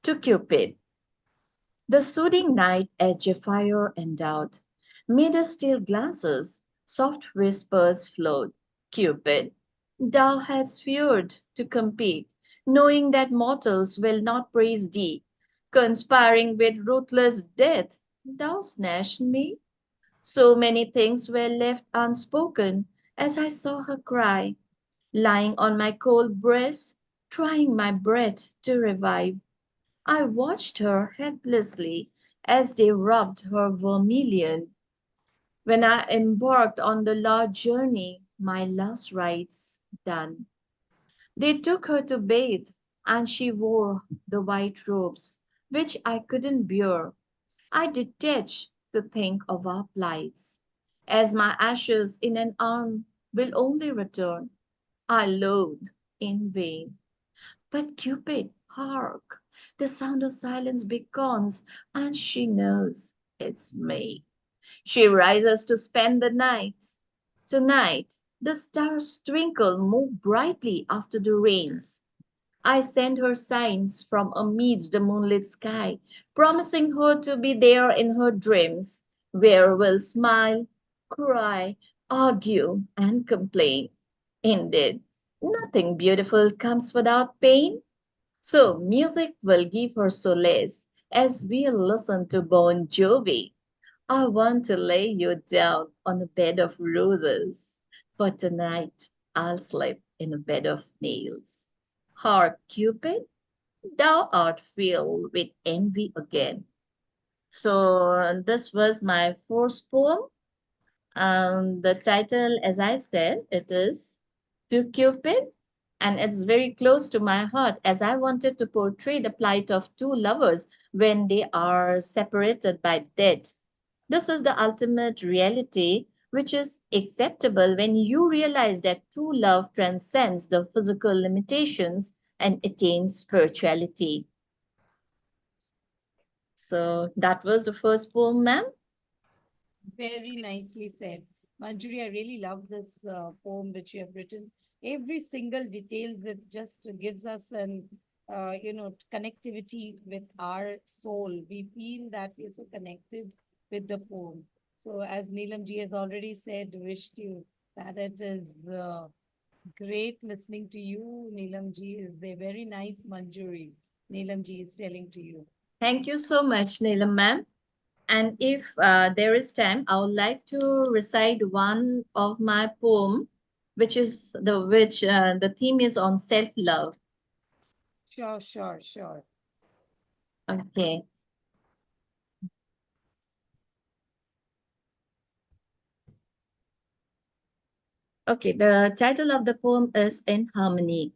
To Cupid. The soothing night edge of fire and doubt. Mid still glances, soft whispers flowed. Cupid, thou hadst feared to compete, knowing that mortals will not praise thee. Conspiring with ruthless death, thou snatched me. So many things were left unspoken as I saw her cry, lying on my cold breast, trying my breath to revive. I watched her helplessly as they rubbed her vermilion. When I embarked on the large journey, my last rites done, they took her to bathe, and she wore the white robes, which I couldn't bear. I detach to think of our plights, as my ashes in an urn will only return. I loathe in vain. But Cupid, hark! The sound of silence beckons, and she knows it's me. She rises to spend the night. Tonight, the stars twinkle more brightly after the rains. I send her signs from amidst the moonlit sky, promising her to be there in her dreams, where we'll smile, cry, argue, and complain. Indeed, nothing beautiful comes without pain. So music will give her solace as we listen to Bon Jovi. I want to lay you down on a bed of roses, for tonight I'll sleep in a bed of nails. Hark, Cupid, thou art filled with envy again. So this was my first poem. The title, as I said, it is To Cupid, and it's very close to my heart as I wanted to portray the plight of two lovers when they are separated by death. This is the ultimate reality, which is acceptable when you realize that true love transcends the physical limitations and attains spirituality. So that was the first poem, ma'am. Very nicely said. Manjuri, I really love this poem which you have written. Every single details, it just gives us an, connectivity with our soul. We feel that we're so connected with the poem. So as Neelam ji has already said, wished you that it is great listening to you. Neelam ji is a very nice Manjuri. Neelam ji is telling to you. Thank you so much, Neelam ma'am. And if there is time, I would like to recite one of my poem, which the theme is on self-love. Sure, sure, sure. Okay. Okay, the title of the poem is In Harmony.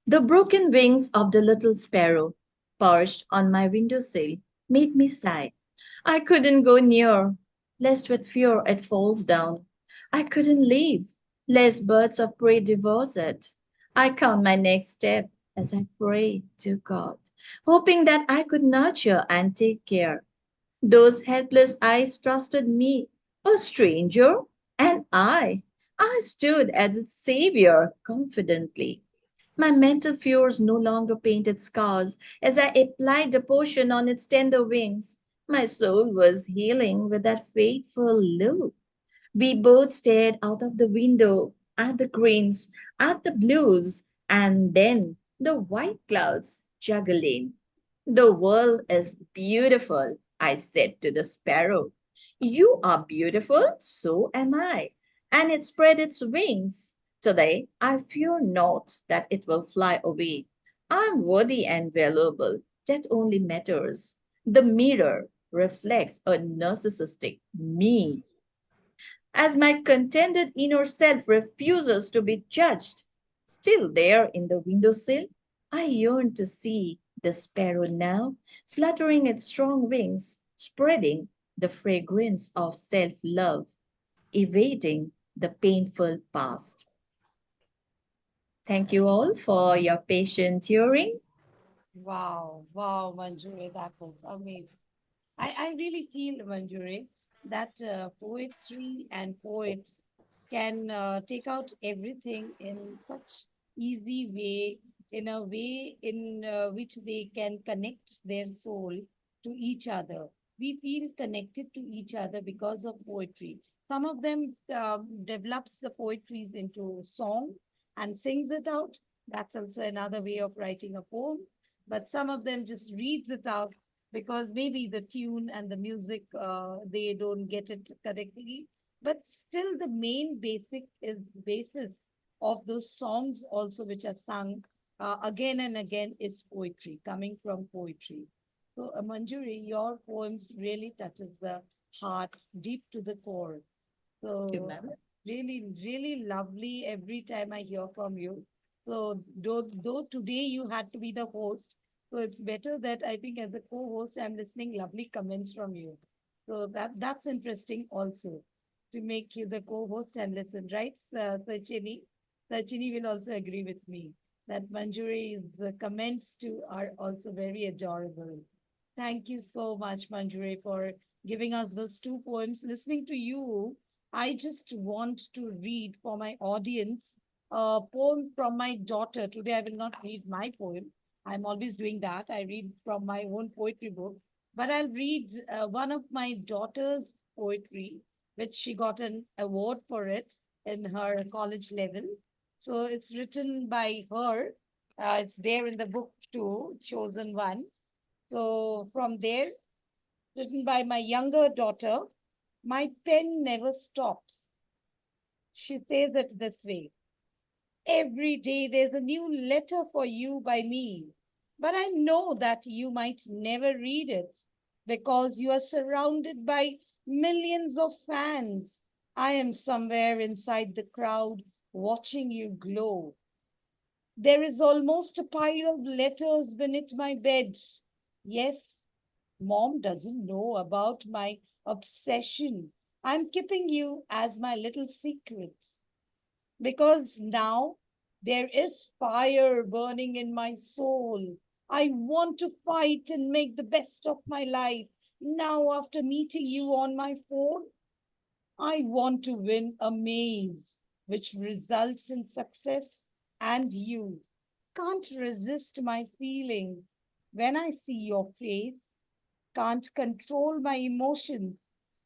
The broken wings of the little sparrow perched on my windowsill made me sigh. I couldn't go near, lest with fear it falls down. I couldn't leave, lest birds of prey devour it. I count my next step as I pray to God, hoping that I could nurture and take care. Those helpless eyes trusted me, a stranger, and I stood as its savior confidently. My mental fears no longer painted scars as I applied the potion on its tender wings. My soul was healing with that fateful look. We both stared out of the window at the greens, at the blues, and then the white clouds juggling. The world is beautiful, I said to the sparrow. You are beautiful, so am I. And it spread its wings. Today, I fear not that it will fly away. I am worthy and valuable. That only matters. The mirror reflects a narcissistic me as my contented inner self refuses to be judged. Still there in the windowsill, I yearn to see the sparrow now, fluttering its strong wings, spreading the fragrance of self love, evading the painful past. Thank you all for your patient hearing. Wow, wow, Manjuri, that was amazing. I really feel, Manjuri, that poetry and poets can take out everything in such easy way, in a way in which they can connect their soul to each other. We feel connected to each other because of poetry. Some of them develops the poetries into song and sings it out. That's also another way of writing a poem. But some of them just reads it out because maybe the tune and the music they don't get it correctly, but still the main basic is basis of those songs also which are sung again and again is poetry coming from poetry. So Manjuri, your poems really touches the heart deep to the core. Thank you, So ma'am. really, really lovely every time I hear from you. So though today you had to be the host, so it's better that I think as a co-host I'm listening lovely comments from you. So that's interesting also to make you the co-host and listen, right, Sachini? Sachini will also agree with me that Manjuri's comments too are also very adorable. Thank you so much, Manjuri, for giving us those two poems. Listening to you, I just want to read for my audience a poem from my daughter. Today, I will not read my poem. I'm always doing that. I read from my own poetry book. But I'll read one of my daughter's poetry, which she got an award for it in her college level. So it's written by her. It's there in the book too, chosen one. So from there, written by my younger daughter, my pen never stops. She says it this way: every day there's a new letter for you by me, but I know that you might never read it because you are surrounded by millions of fans. I am somewhere inside the crowd watching you glow. There is almost a pile of letters beneath my bed. Yes, Mom doesn't know about my obsession. I'm keeping you as my little secret because now there is fire burning in my soul. I want to fight and make the best of my life. Now, after meeting you on my phone, I want to win a maze which results in success, and you can't resist my feelings when I see your face, can't control my emotions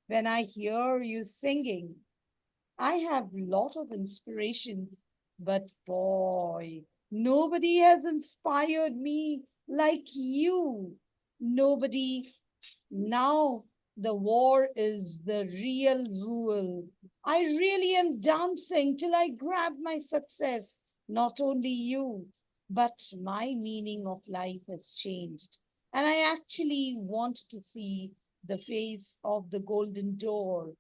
when I hear you singing. I have lot of inspirations, but boy, nobody has inspired me like you. Nobody. Now the war is the real rule. I really am dancing till I grab my success. Not only you, but my meaning of life has changed. And I actually want to see the face of the golden door.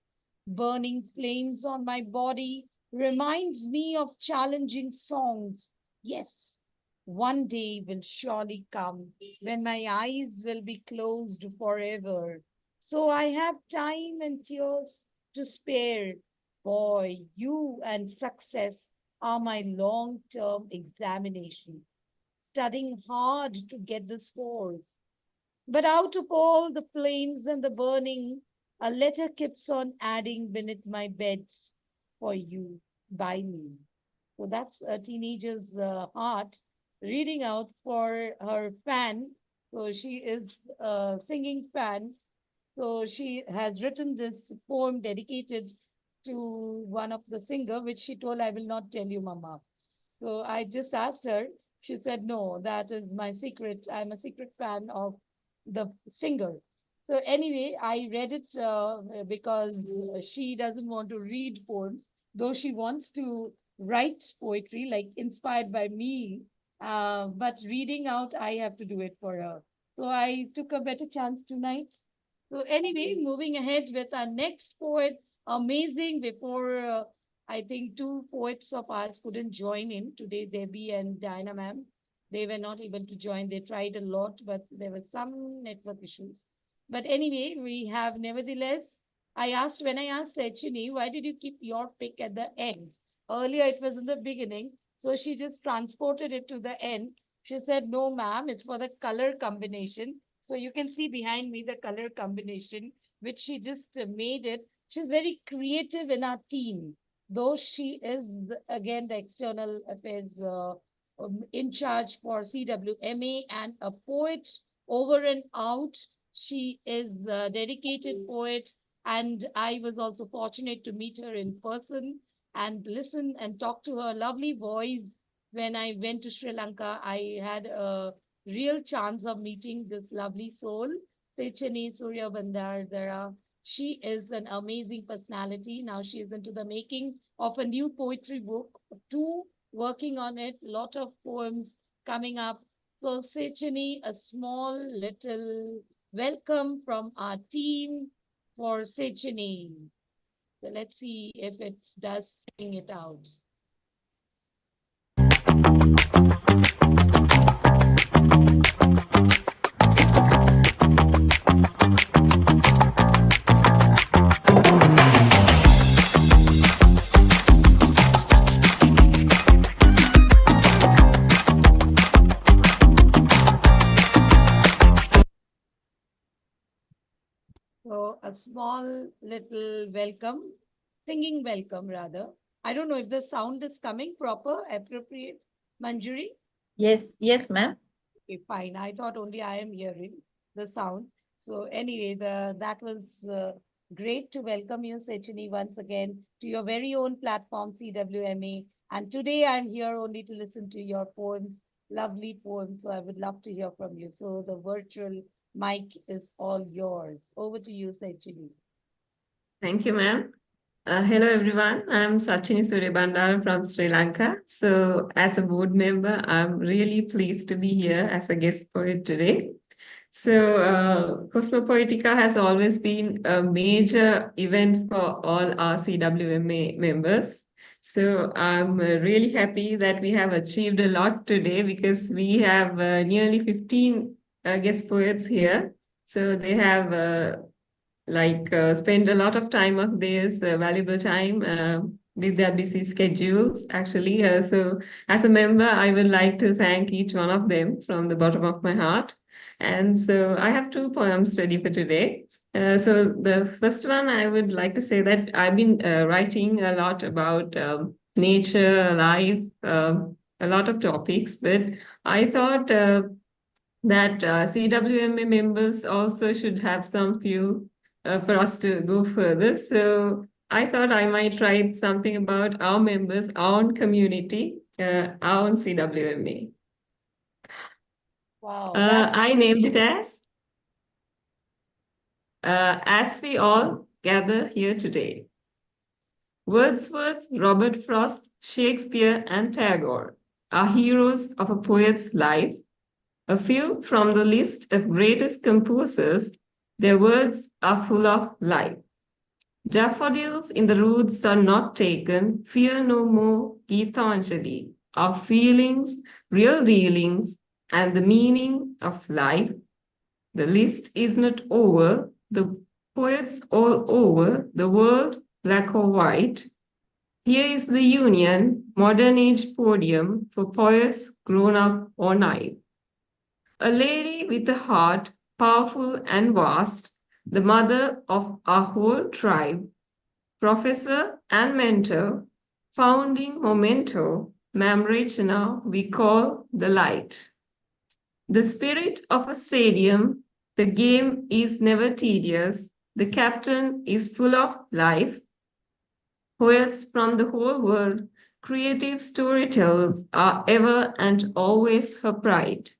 Burning flames on my body reminds me of challenging songs. Yes, one day will surely come when my eyes will be closed forever. So I have time and tears to spare. Boy, you and success are my long term examinations, studying hard to get the scores. But out of all the flames and the burning, a letter keeps on adding beneath my bed for you by me. So that's a teenager's heart reading out for her fan. So she is a singing fan. So she has written this poem dedicated to one of the singer, which she told, I will not tell you, Mama. So I just asked her. She said, no, that is my secret. I'm a secret fan of the singer. So anyway, I read it because she doesn't want to read poems, though she wants to write poetry, like inspired by me. But reading out, I have to do it for her. So I took a better chance tonight. So anyway, moving ahead with our next poet, amazing. Before I think two poets of ours couldn't join in today, Debbie and Diana ma'am. They were not able to join. They tried a lot, but there were some network issues. But anyway, we have nevertheless. When I asked Sechini, why did you keep your pick at the end? Earlier it was in the beginning, so she just transported it to the end. She said, no, ma'am, it's for the color combination. So you can see behind me the color combination, which she just made it. She's very creative in our team, though she is again the external affairs in charge for CWMA and a poet over and out. She is a dedicated poet, and I was also fortunate to meet her in person and listen and talk to her lovely voice. When I went to Sri Lanka, I had a real chance of meeting this lovely soul, Sechani Surya Bandardara. She is an amazing personality. Now she is into the making of a new poetry book, two working on it, lot of poems coming up. So Sechani, a small little welcome from our team for Sechani. So let's see if it does sing it out. So a small little welcome, singing welcome rather. I don't know if the sound is coming proper, appropriate, Manjuri. Yes, yes, ma'am. Okay, fine. I thought only I am hearing the sound. So anyway, that was great to welcome you, Sechini, once again to your very own platform, CWMA. And today I'm here only to listen to your poems, lovely poems. So I would love to hear from you. So the virtual mic is all yours. Over to you, Sechini. Thank you, ma'am. Hello, everyone. I'm Sachini Suryabandar from Sri Lanka. So, as a board member, I'm really pleased to be here as a guest poet today. So, Cosmopoetica has always been a major event for all our CWMA members. So, I'm really happy that we have achieved a lot today because we have nearly 15 guest poets here. So, they have spend a lot of time of theirs valuable time with their busy schedules actually. So as a member, I would like to thank each one of them from the bottom of my heart. And so I have two poems ready for today. So the first one, I would like to say that I've been writing a lot about nature, life, a lot of topics, but I thought that CWMA members also should have some fuel for us to go further. So I thought I might write something about our members, our own community, our own CWMA. Wow. I named it as we all gather here today. Wordsworth, Robert Frost, Shakespeare, and Tagore are heroes of a poet's life. A few from the list of greatest composers, their words are full of life. Daffodils in the roots are not taken, fear no more, Geetanjali. Our feelings, real dealings, and the meaning of life. The list is not over, the poets all over the world, black or white. Here is the union, modern age podium for poets grown up or naive. A lady with a heart powerful and vast, the mother of our whole tribe, professor and mentor, founding memento, Ma'am Rachana, we call the light. The spirit of a stadium, the game is never tedious, the captain is full of life. Poets from the whole world, creative storytellers are ever and always her pride.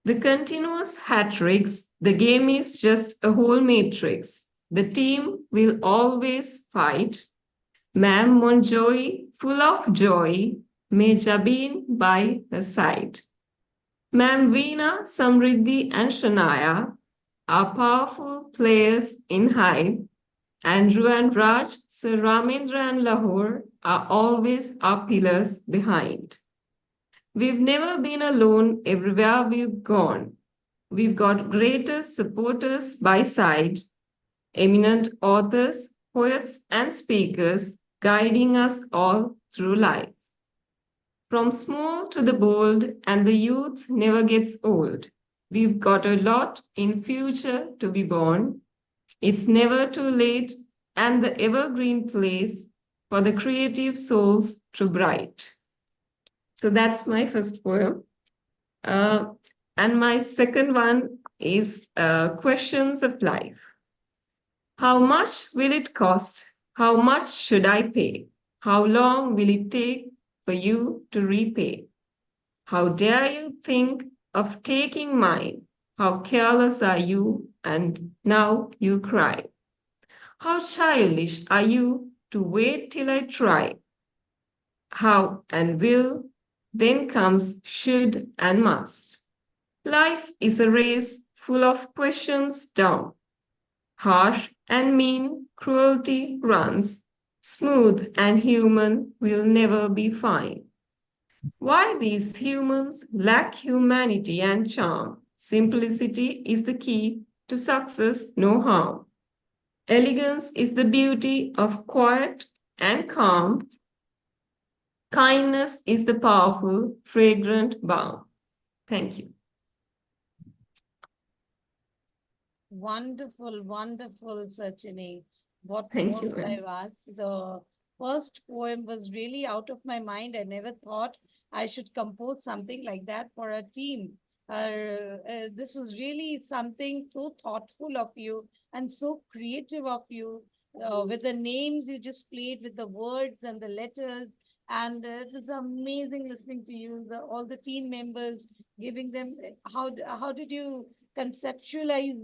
The continuous hat tricks, the game is just a whole matrix. The team will always fight. Ma'am Monjoy, full of joy, may Jabin by her side. Ma'am Veena, Samriddhi, and Shania are powerful players in hype. Andrew and Raj, Sir Ramendra and Lahore are always our pillars behind. We've never been alone everywhere we've gone. We've got greatest supporters by side, eminent authors, poets, and speakers guiding us all through life. From small to the bold, and the youth never gets old. We've got a lot in future to be born. It's never too late, and the evergreen place for the creative souls to bright. So that's my first poem. And my second one is Questions of Life. How much will it cost? How much should I pay? How long will it take for you to repay? How dare you think of taking mine? How careless are you, and now you cry. How childish are you to wait till I try? How and will, then comes should and must. Life is a race full of questions down. Harsh and mean cruelty runs. Smooth and human will never be fine. Why these humans lack humanity and charm? Simplicity is the key to success, no harm. Elegance is the beauty of quiet and calm. Kindness is the powerful, fragrant balm. Thank you. Wonderful, wonderful, Sachini. What Thank more you, could I ma'am. have asked? The first poem was really out of my mind. I never thought I should compose something like that for a team. This was really something so thoughtful of you and so creative of you. With the names you just played, with the words and the letters, and it was amazing listening to you. All the team members giving them. How did you conceptualize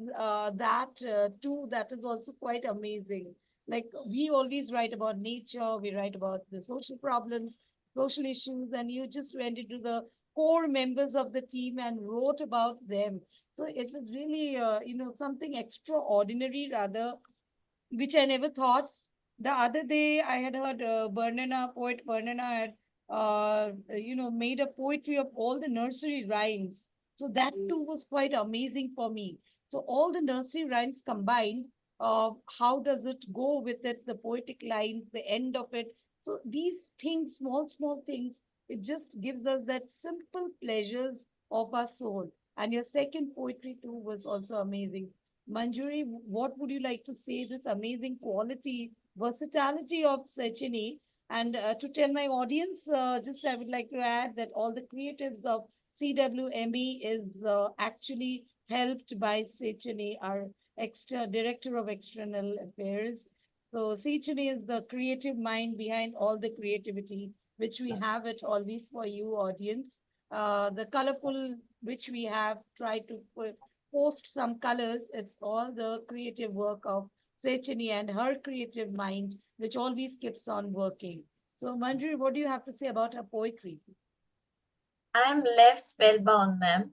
that too? That is also quite amazing. Like, we always write about nature, we write about the social problems, social issues, and you just went into the core members of the team and wrote about them. So it was really something extraordinary, rather, which I never thought. The other day, I had heard poet Bernana had, made a poetry of all the nursery rhymes. So that too was quite amazing for me. So all the nursery rhymes combined, how does it go with it, the poetic lines, the end of it. So these things, small, small things, it just gives us that simple pleasures of our soul. And your second poetry too was also amazing. Manjuri, what would you like to say this amazing quality, versatility of Sachini? And to tell my audience, just I would like to add that all the creatives of CWME is actually helped by Sachini, our director of external affairs. So Sachini is the creative mind behind all the creativity, which we have it always for you, audience. The colorful which we have tried to post some colors. It's all the creative work of Sechini and her creative mind, which always keeps on working. So, Manjuri, what do you have to say about her poetry? I am left spellbound, ma'am.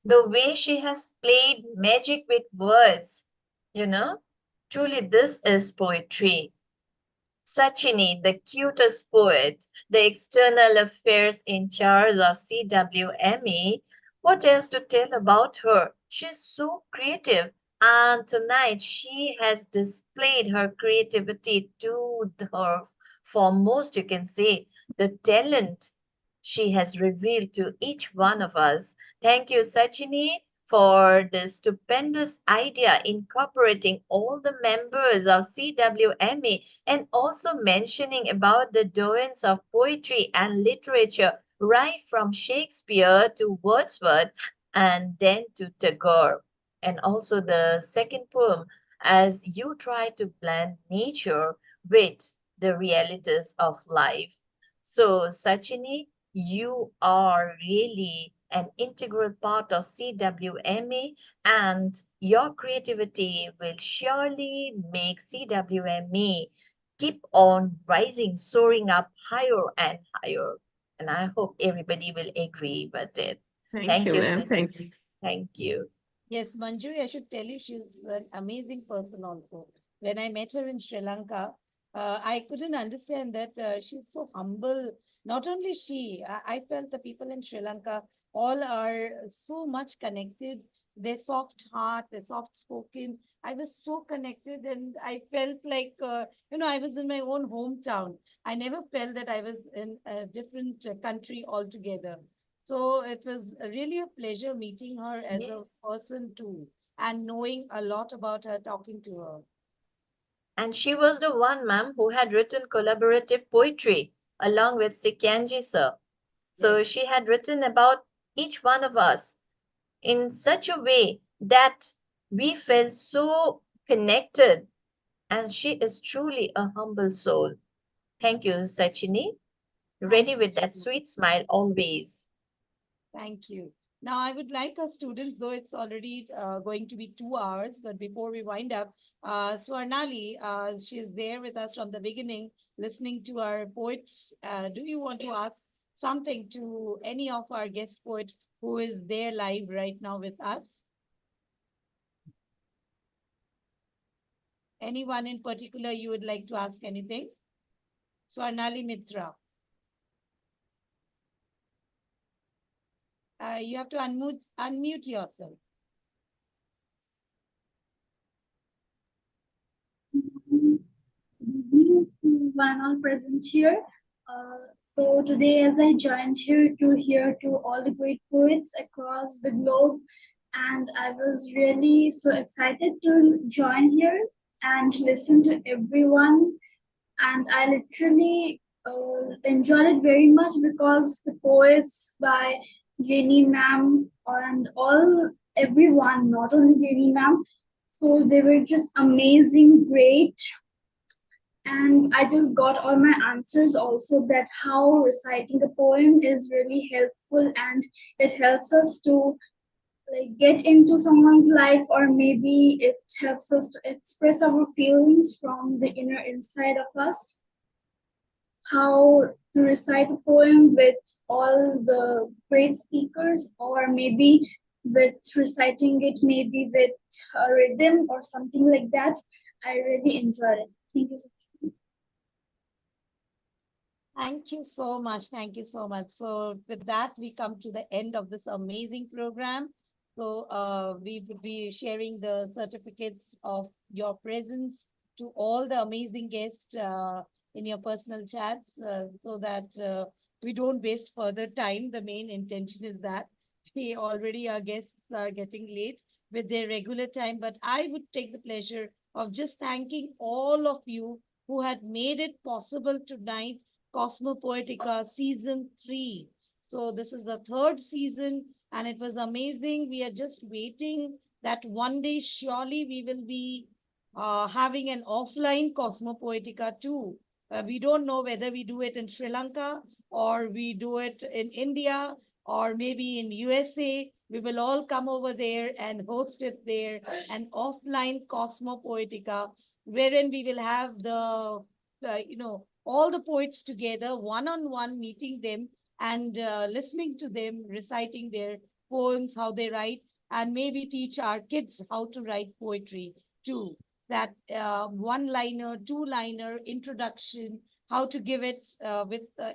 The way she has played magic with words, you know. Truly, this is poetry. Sachini, the cutest poet, the external affairs in charge of CWME. What else to tell about her? She's so creative, and tonight she has displayed her creativity to her foremost, you can say, the talent she has revealed to each one of us. Thank you, Sachini, for this stupendous idea incorporating all the members of CWMA and also mentioning about the doings of poetry and literature right from Shakespeare to Wordsworth and then to Tagore. And also the second poem, as you try to blend nature with the realities of life. So, Sachini, you are really an integral part of CWMA, and your creativity will surely make CWMA keep on rising, soaring up higher and higher. And I hope everybody will agree with it. Thank Thank you, you, ma'am. Thank Sachini. Thank you. Yes, Manjuri, I should tell you, she's an amazing person also. When I met her in Sri Lanka, I couldn't understand that she's so humble. Not only she, I felt the people in Sri Lanka all are so much connected. They're soft heart, they're soft spoken. I was so connected and I felt like, I was in my own hometown. I never felt that I was in a different country altogether. So it was really a pleasure meeting her as a Yes. person too, and knowing a lot about her, talking to her. And she was the one, ma'am, who had written collaborative poetry along with Sikyanji sir. Yes. So she had written about each one of us in such a way that we felt so connected. And she is truly a humble soul. Thank you, Sachini. Ready Thank with that you. sweet smile always. Thank you. Now, I would like our students, though it's already going to be 2 hours, but before we wind up, Swarnali, she's there with us from the beginning, listening to our poets. Do you want to ask something to any of our guest poet who is there live right now with us? Anyone in particular you would like to ask anything? Swarnali Mitra. You have to unmute yourself. One all present here. So today, as I joined here to hear to all the great poets across the globe, and I was really so excited to join here and listen to everyone. And I literally enjoyed it very much because the poets by Jenny ma'am and all everyone, not only Jenny ma'am, so they were just amazing, great, and I just got all my answers also that how reciting a poem is really helpful and it helps us to like get into someone's life, or maybe it helps us to express our feelings from the inner inside of us. How to recite a poem with all the great speakers, or maybe with reciting it maybe with a rhythm or something like that. I really enjoyed it. Thank you so much. Thank you so much. Thank you so much. So, with that, we come to the end of this amazing program. So, we would be sharing the certificates of your presence to all the amazing guests in your personal chats so that we don't waste further time. The main intention is that we already, our guests are getting late with their regular time. But I would take the pleasure of just thanking all of you who had made it possible tonight, Cosmopoetica Season 3. So this is the third season and it was amazing. We are just waiting that one day surely we will be having an offline Cosmopoetica too. We don't know whether we do it in Sri Lanka or we do it in India or maybe in USA. We will all come over there and host it there, an offline Cosmopoetica, wherein we will have all the poets together, one on one, meeting them and listening to them reciting their poems, how they write, and maybe teach our kids how to write poetry too. That one liner, two liner introduction, how to give it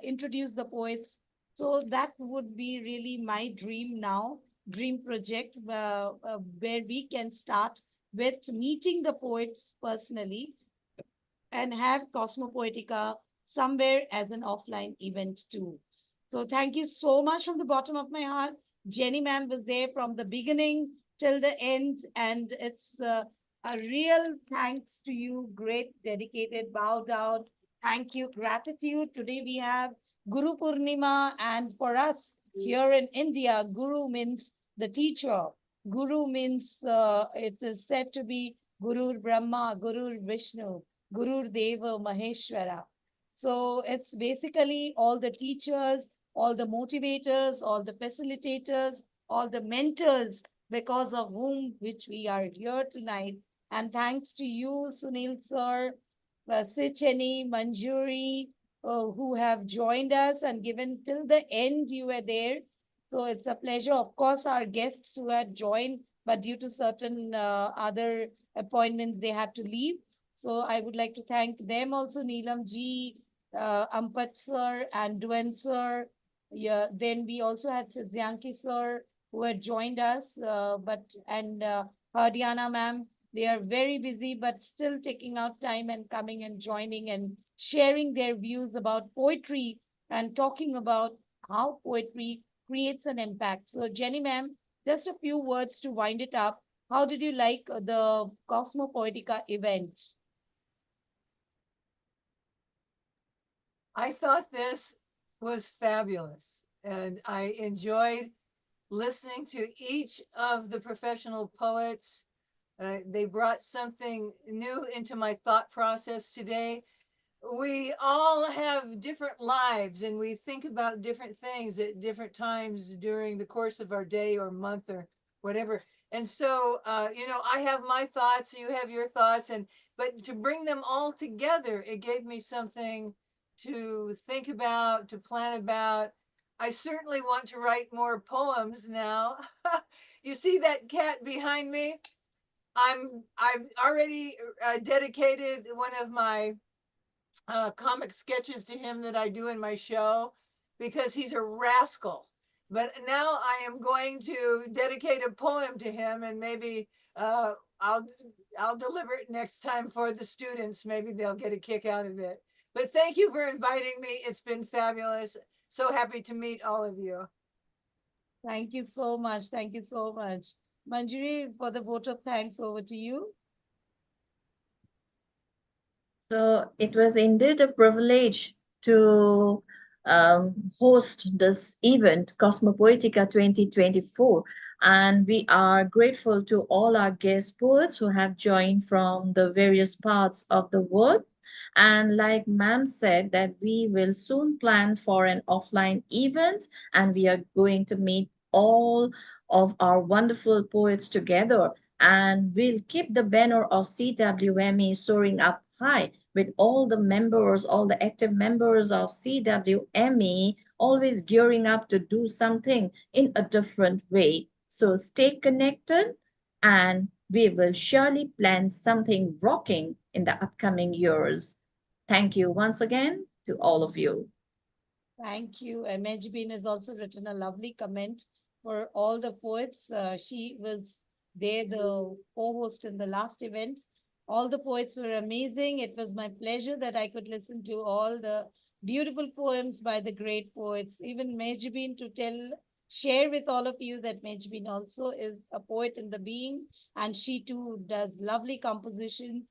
introduce the poets. So that would be really my dream now, dream project where we can start with meeting the poets personally and have Cosmopoetica somewhere as an offline event too. So thank you so much from the bottom of my heart. Jenny ma'am was there from the beginning till the end. And it's a real thanks to you, great, dedicated, bow down. Thank you, gratitude. Today we have Guru Purnima, and for us here in India, Guru means the teacher. Guru means it is said to be Guru Brahma, Guru Vishnu, Guru Deva Maheshwara. So it's basically all the teachers, all the motivators, all the facilitators, all the mentors, because of whom which we are here tonight. And thanks to you, Sunil sir, Sicheni, Manjuri, who have joined us and given till the end you were there. So it's a pleasure. Of course, our guests who had joined, but due to certain other appointments, they had to leave. So I would like to thank them also, Neelam ji, Ampat sir, and Duen sir. Yeah, then we also had Sidhyanki sir who had joined us, and Hardiana ma'am. They are very busy, but still taking out time and coming and joining and sharing their views about poetry and talking about how poetry creates an impact. So, Jenny ma'am, just a few words to wind it up. How did you like the Cosmopoetica event? I thought this was fabulous, and I enjoyed listening to each of the professional poets. They brought something new into my thought process today. We all have different lives and we think about different things at different times during the course of our day or month or whatever. And so, I have my thoughts, you have your thoughts, but to bring them all together, it gave me something to think about, to plan about. I certainly want to write more poems now. You see that cat behind me? I've already dedicated one of my comic sketches to him that I do in my show because he's a rascal. But now I am going to dedicate a poem to him, and maybe uh, I'll I'll deliver it next time for the students. Maybe they'll get a kick out of it. But thank you for inviting me. It's been fabulous. So happy to meet all of you. Thank you so much. Thank you so much. Manjuri, for the vote of thanks, over to you. So it was indeed a privilege to host this event, Cosmopoetica 2024. And we are grateful to all our guest poets who have joined from the various parts of the world. And like ma'am said, that we will soon plan for an offline event and we are going to meet all of our wonderful poets together, and we'll keep the banner of CWME soaring up high with all the members, all the active members of CWME always gearing up to do something in a different way. So stay connected and we will surely plan something rocking in the upcoming years. Thank you once again to all of you. Thank you. Mejbin has also written a lovely comment for all the poets. She was there, the co-host in the last event. All the poets were amazing. It was my pleasure that I could listen to all the beautiful poems by the great poets. Even Mejbin, to share with all of you that Mejbin also is a poet in the being, and she too does lovely compositions.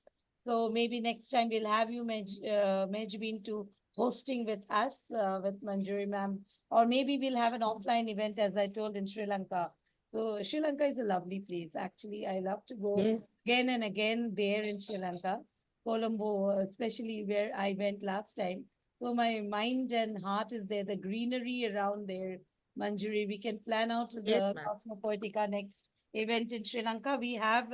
So maybe next time we'll have you, Mejbin, to hosting with us, with Manjuri ma'am, or maybe we'll have an offline event, as I told, in Sri Lanka. So Sri Lanka is a lovely place. Actually, I love to go Yes. again and again there in Sri Lanka, Colombo, especially where I went last time. So my mind and heart is there, the greenery around there. Manjuri, we can plan out Yes, the ma'am. Cosmopoetica next event in Sri Lanka. We have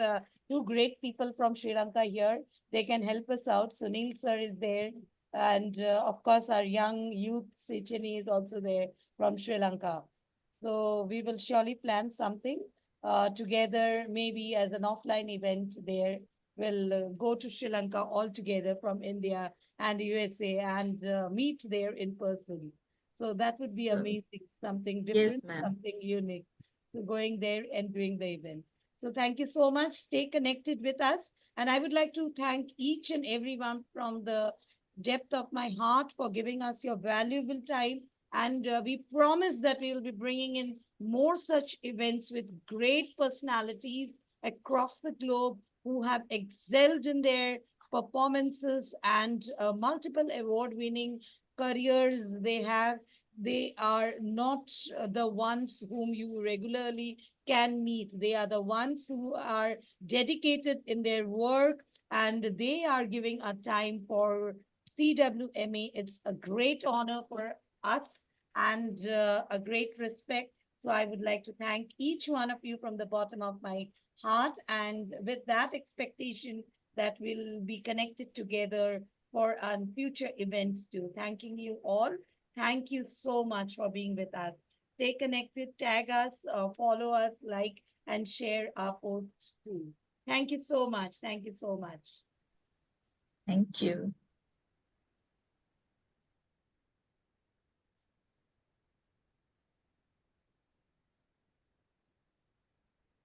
two great people from Sri Lanka here. They can help us out. Sunil sir is there, and of course, our young youth, Sichini, is also there from Sri Lanka. So we will surely plan something together, maybe as an offline event there. We'll go to Sri Lanka all together from India and USA and meet there in person. So that would be amazing, something Yes, different, ma'am. something unique. So going there and doing the event. So thank you so much. Stay connected with us. And I would like to thank each and everyone from the depth of my heart for giving us your valuable time. And we promise that we will be bringing in more such events with great personalities across the globe who have excelled in their performances and multiple award winning careers they have. They are not the ones whom you regularly can meet. They are the ones who are dedicated in their work, and they are giving a time for CWMA. It's a great honor for us and a great respect. So I would like to thank each one of you from the bottom of my heart. And with that expectation that we'll be connected together for future events too. Thanking you all. Thank you so much for being with us. Stay connected, tag us, follow us, like, and share our posts too. Thank you so much. Thank you so much. Thank you.